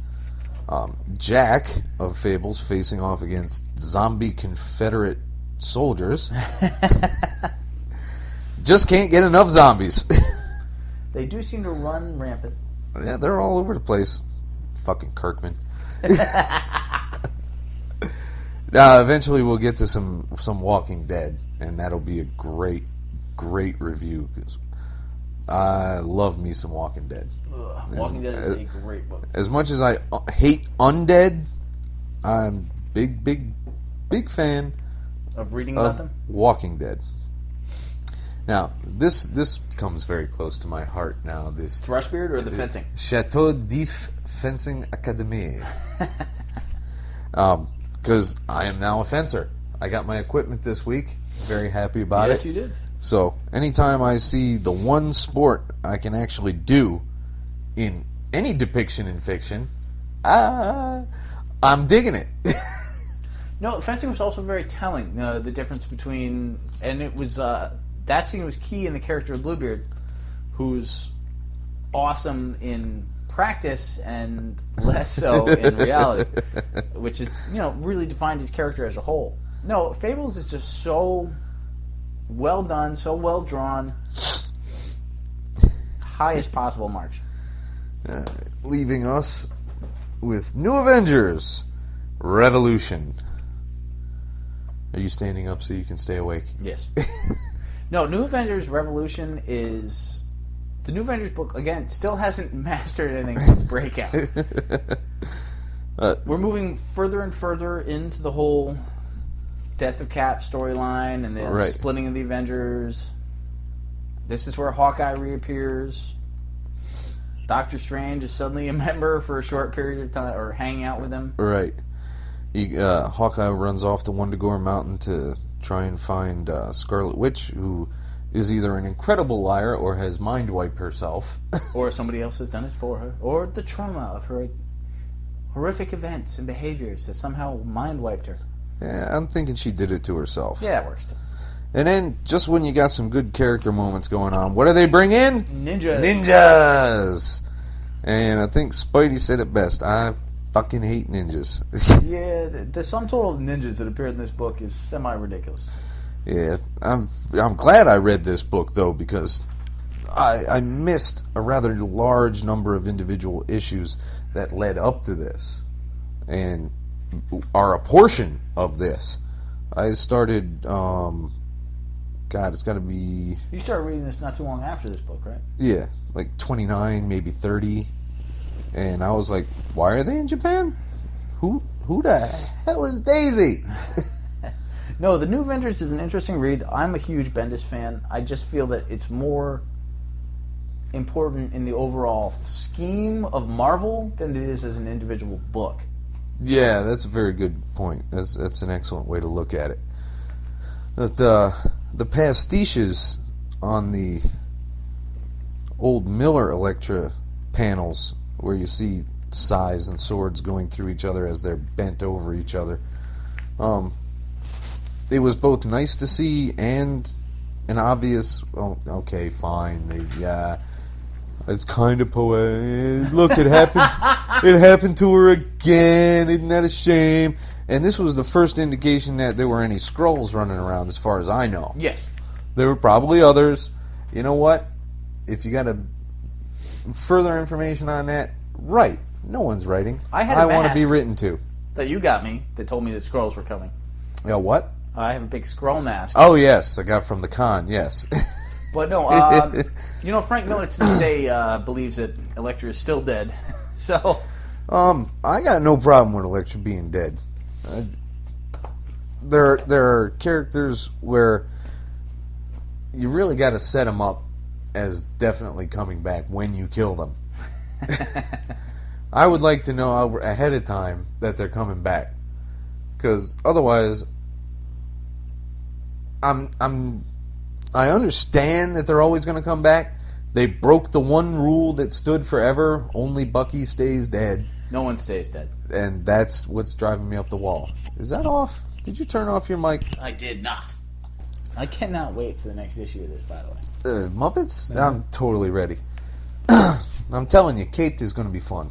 Jack of Fables facing off against zombie Confederate soldiers. Just can't get enough zombies. They do seem to run rampant. Yeah, they're all over the place. Fucking Kirkman. Now, eventually we'll get to some Walking Dead, and that'll be a great review, because I love me some Walking Dead. Walking Dead is a great book. As much as I hate undead, I'm big fan Of reading about of them? Walking Dead. Now, this comes very close to my heart now. This Thrushbeard or the fencing? Chateau d'If Fencing Academy. Because I am now a fencer. I got my equipment this week. Very happy about it. Yes, you did. So, anytime I see the one sport I can actually do in any depiction in fiction, I'm digging it. No, fencing was also very telling. The difference between... And it was... that scene was key in the character of Bluebeard, who's awesome in practice and less so in reality, which is, really defined his character as a whole. No, Fables is just so well done, so well drawn. Highest possible marks. Leaving us with New Avengers Revolution. Are you standing up so you can stay awake? Yes. No, New Avengers Revolution is... The New Avengers book, again, still hasn't mastered anything since Breakout. We're moving further and further into the whole Death of Cap storyline and the splitting of the Avengers. This is where Hawkeye reappears. Doctor Strange is suddenly a member for a short period of time, or hanging out with him. Right. Hawkeye runs off to Wundagore Mountain to try and find Scarlet Witch, who is either an incredible liar or has mind-wiped herself. Or somebody else has done it for her. Or the trauma of her horrific events and behaviors has somehow mind-wiped her. Yeah, I'm thinking she did it to herself. Yeah, that works too. And then, just when you got some good character moments going on, what do they bring in? Ninjas. Ninjas! And I think Spidey said it best. I fucking hate ninjas. Yeah, the sum total of ninjas that appear in this book is semi-ridiculous. Yeah, I'm glad I read this book, though, because I missed a rather large number of individual issues that led up to this and are a portion of this. I started, it's got to be... You started reading this not too long after this book, right? Yeah, like 29, maybe 30. And I was like, why are they in Japan? Who the hell is Daisy? No, The New Avengers is an interesting read. I'm a huge Bendis fan. I just feel that it's more important in the overall scheme of Marvel than it is as an individual book. Yeah, that's a very good point. That's an excellent way to look at it. But the pastiches on the old Miller Electra panels where you see sais and swords going through each other as they're bent over each other. It was both nice to see and an obvious, oh, okay, fine, it's kind of poetic. Look, it happened. It happened to her again. Isn't that a shame? And this was the first indication that there were any Skrulls running around, as far as I know. Yes. There were probably others. You know what? If you got further information on that, write. No one's writing. I want to be written to. That you got me that told me that Skrulls were coming. Yeah, what? I have a big Skrull mask. Oh, yes. I got from the con, yes. But no, Frank Miller to this day believes that Elektra is still dead. So, I got no problem with Elektra being dead. There are characters where you really got to set them up as definitely coming back when you kill them. I would like to know ahead of time that they're coming back, because otherwise, I understand that they're always going to come back. They broke the one rule that stood forever: only Bucky stays dead. No one stays dead. And that's what's driving me up the wall. Is that off? Did you turn off your mic? I did not. I cannot wait for the next issue of this, by the way. Muppets? I'm totally ready. I'm telling you, Caped is going to be fun.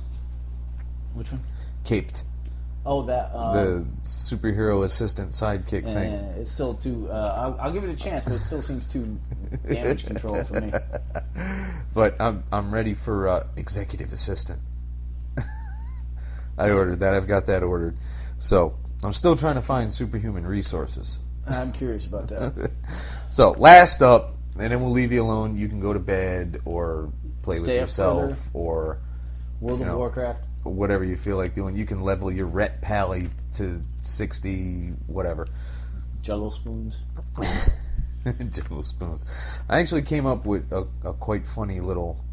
Which one? Caped. Oh, that... the superhero assistant sidekick thing. It's still too... I'll give it a chance, but it still seems too damage control for me. But I'm ready for executive assistant. I ordered that. I've got that ordered. So, I'm still trying to find superhuman resources. I'm curious about that. So, last up, and then we'll leave you alone. You can go to bed or play with yourself further. Or... World of Warcraft. Whatever you feel like doing. You can level your Ret Pally to 60, whatever. Juggle spoons. Juggle spoons. I actually came up with a quite funny little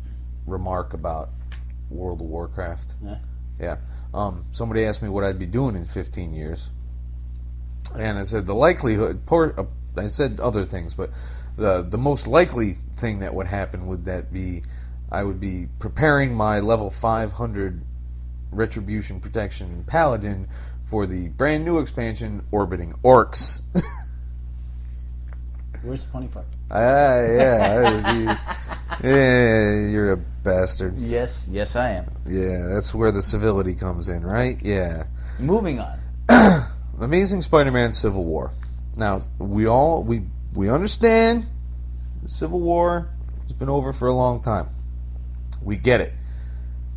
remark about World of Warcraft. Yeah. Somebody asked me what I'd be doing in 15 years. And I said the likelihood... I said other things, but the most likely thing that would happen would that be... I would be preparing my level 500 Retribution Protection Paladin for the brand new expansion, Orbiting Orcs. Where's the funny part? Yeah, you're a bastard. Yes, I am. Yeah, that's where the civility comes in, right? Yeah. Moving on. Amazing Spider-Man Civil War. Now, we understand the Civil War has been over for a long time. We get it.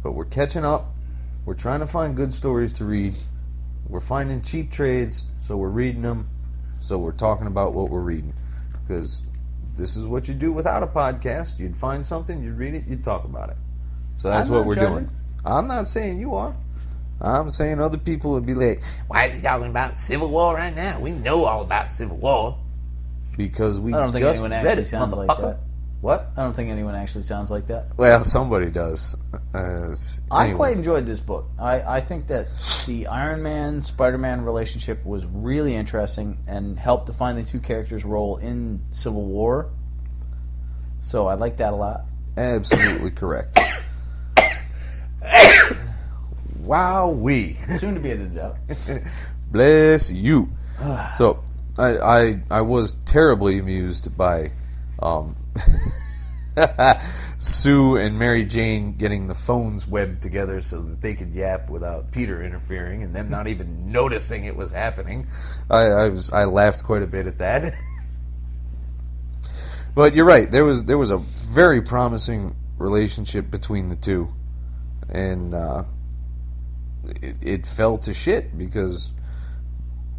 But we're catching up. We're trying to find good stories to read. We're finding cheap trades, so we're reading them. So we're talking about what we're reading. Because this is what you do without a podcast. You'd find something, you'd read it, you'd talk about it. So that's what we're doing. I'm not saying you are. I'm saying other people would be like, why is he talking about Civil War right now? We know all about Civil War. Because we just read it. I don't think anyone actually sounds like that. What? I don't think anyone actually sounds like that. Well, somebody does. I quite enjoyed this book. I think that the Iron Man Spider-Man relationship was really interesting and helped define the two characters' role in Civil War. So I like that a lot. Absolutely correct. Wowee. Soon to be edited out. Bless you. So I was terribly amused by Sue and Mary Jane getting the phones webbed together so that they could yap without Peter interfering and them not even noticing it was happening. I laughed quite a bit at that. But you're right. There was a very promising relationship between the two, and it fell to shit because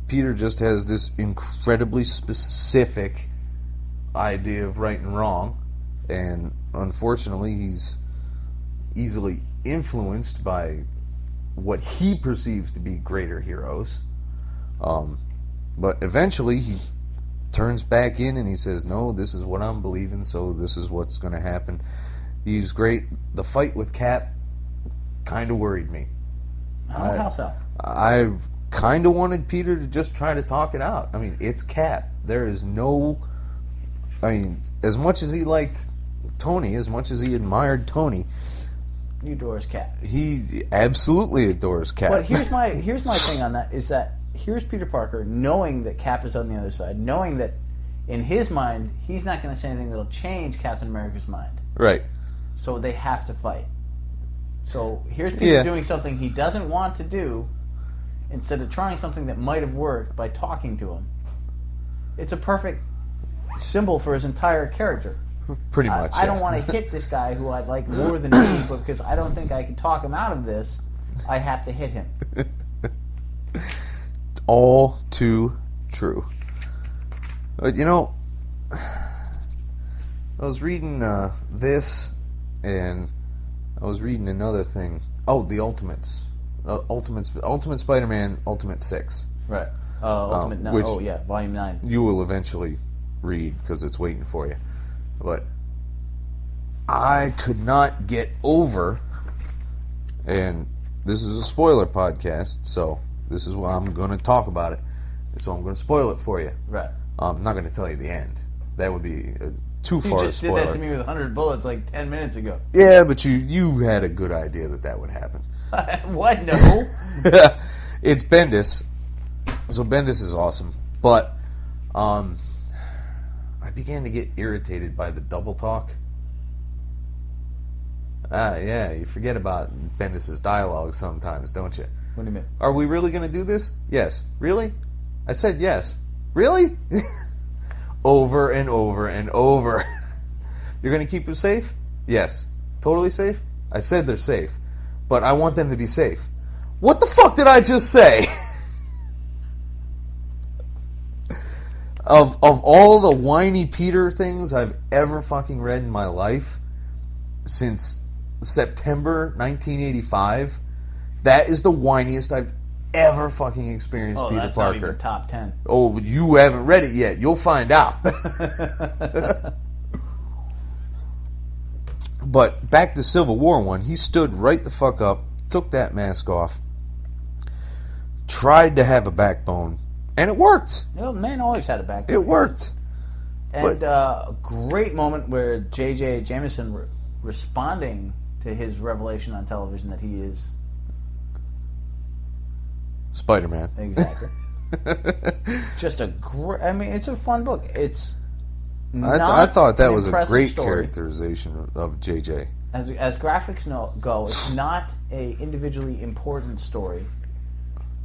Peter just has this incredibly specific idea of right and wrong, and unfortunately he's easily influenced by what he perceives to be greater heroes, but eventually he turns back in and he says, no, this is what I'm believing, so this is what's going to happen. He's great. The fight with Cap kind of worried me. How so? I kind of wanted Peter to just try to talk it out. I mean, it's Cap. There is no... I mean, as much as he liked Tony, as much as he admired Tony, He adores Cap. he absolutely adores Cap. But here's my thing on that is that here's Peter Parker knowing that Cap is on the other side, knowing that in his mind he's not going to say anything that'll change Captain America's mind. Right. So they have to fight. So here's Peter doing something he doesn't want to do instead of trying something that might have worked by talking to him. It's a perfect symbol for his entire character. Pretty much. I don't want to hit this guy who I like more than me, but because I don't think I can talk him out of this, I have to hit him. All too true. But, you know, I was reading this, and I was reading another thing. Oh, the Ultimates. Ultimate Spider-Man, Ultimate 6. Right. Ultimate 9. which Oh, yeah, Volume 9. You will eventually read, because it's waiting for you. But I could not get over, and this is a spoiler podcast, so this is why I'm going to talk about it. So I'm going to spoil it for you. Right. I'm not going to tell you the end. That would be too You far a just spoiler. did that to me with 100 bullets like 10 minutes ago. Yeah, but you had a good idea that would happen. What? No. It's Bendis. So Bendis is awesome. But I began to get irritated by the double talk. Yeah, you forget about Bendis' dialogue sometimes, don't you? What do you mean? Are we really going to do this? Yes. Really? I said yes. Really? Over and over and over. You're going to keep them safe? Yes. Totally safe? I said they're safe. But I want them to be safe. What the fuck did I just say? Of all the whiny Peter things I've ever fucking read in my life since September 1985, that is the whiniest I've ever fucking experienced Peter that's Parker. not even top 10. Oh, but you haven't read it yet. You'll find out. But back to Civil War one, he stood right the fuck up, took that mask off, tried to have a backbone, and it worked. You know, man always had a back. It worked. And a great moment where J.J. Jameson responding to his revelation on television that he is Spider-Man. exactly. Just a great. I mean, it's a fun book. It's. I thought that an was a impressive great story. characterization of JJ. As graphics go, it's not a individually important story.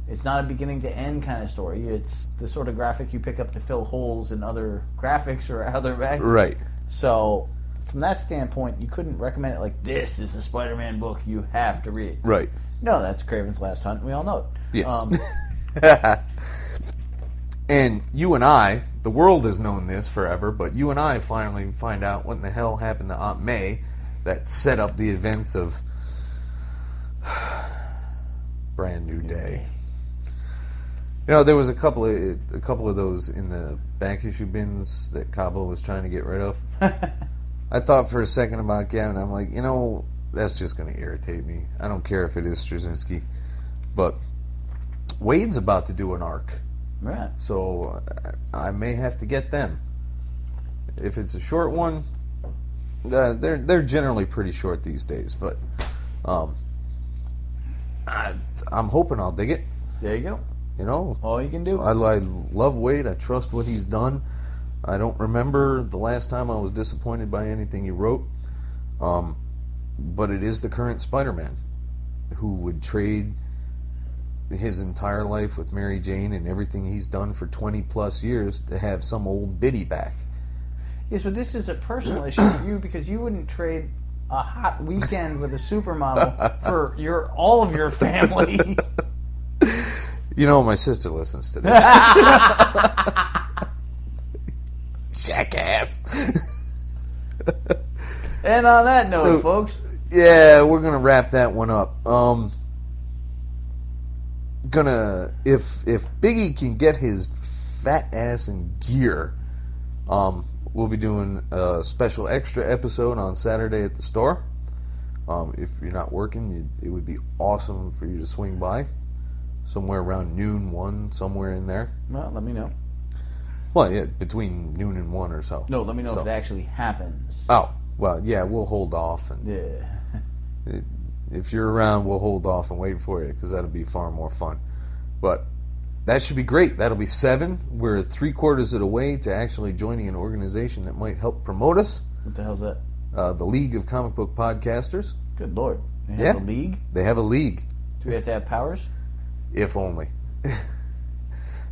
It's not a beginning to end kind of story. It's the sort of graphic you pick up to fill holes in other graphics or other back. Right. So, from that standpoint, you couldn't recommend it like, this is a Spider-Man book you have to read. Right. No, that's Kraven's Last Hunt. We all know it. Yes. And you and I, the world has known this forever, but you and I finally find out what in the hell happened to Aunt May that set up the events of Brand New Day. You know, there was a couple of those in the back issue bins that Cabo was trying to get rid of. I thought for a second about getting it. I'm like, you know, that's just going to irritate me. I don't care if it is Straczynski. But Wade's about to do an arc. Right. So I may have to get them. If it's a short one, they're generally pretty short these days. But I'm hoping I'll dig it. There you go. You know, All you can do. I love Wade. I trust what he's done. I don't remember the last time I was disappointed by anything he wrote. But it is the current Spider-Man who would trade his entire life with Mary Jane and everything he's done for 20 plus years to have some old biddy back. Yes, but this is a personal issue for you because you wouldn't trade a hot weekend with a supermodel for all of your family. You know, my sister listens to this. Jackass. And on that note, folks, Yeah, we're gonna wrap that one up. If Biggie can get his fat ass in gear, we'll be doing a special extra episode on Saturday at the store. If you're not working, it would be awesome for you to swing by somewhere around noon, 1, somewhere in there. well, let me know. Well, yeah, between noon and 1 or so. No, let me know if it actually happens. Oh, Well, yeah, we'll hold off. And Yeah. if you're around, we'll hold off and wait for you because that'll be far more fun. But that should be great. That'll be 7. We're 3/4 of the way to actually joining an organization that might help promote us. What the hell's that? The League of Comic Book Podcasters. Good Lord. They have a league? They have a league. Do we have to have powers? If only.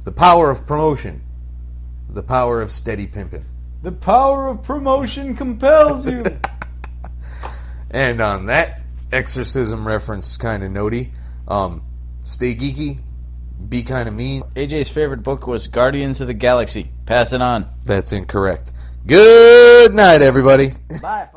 The power of promotion. The power of steady pimping. The power of promotion compels you. And on that exorcism reference kind of notey, stay geeky, be kind of mean. AJ's favorite book was Guardians of the Galaxy. Pass it on. That's incorrect. Good night, everybody. Bye.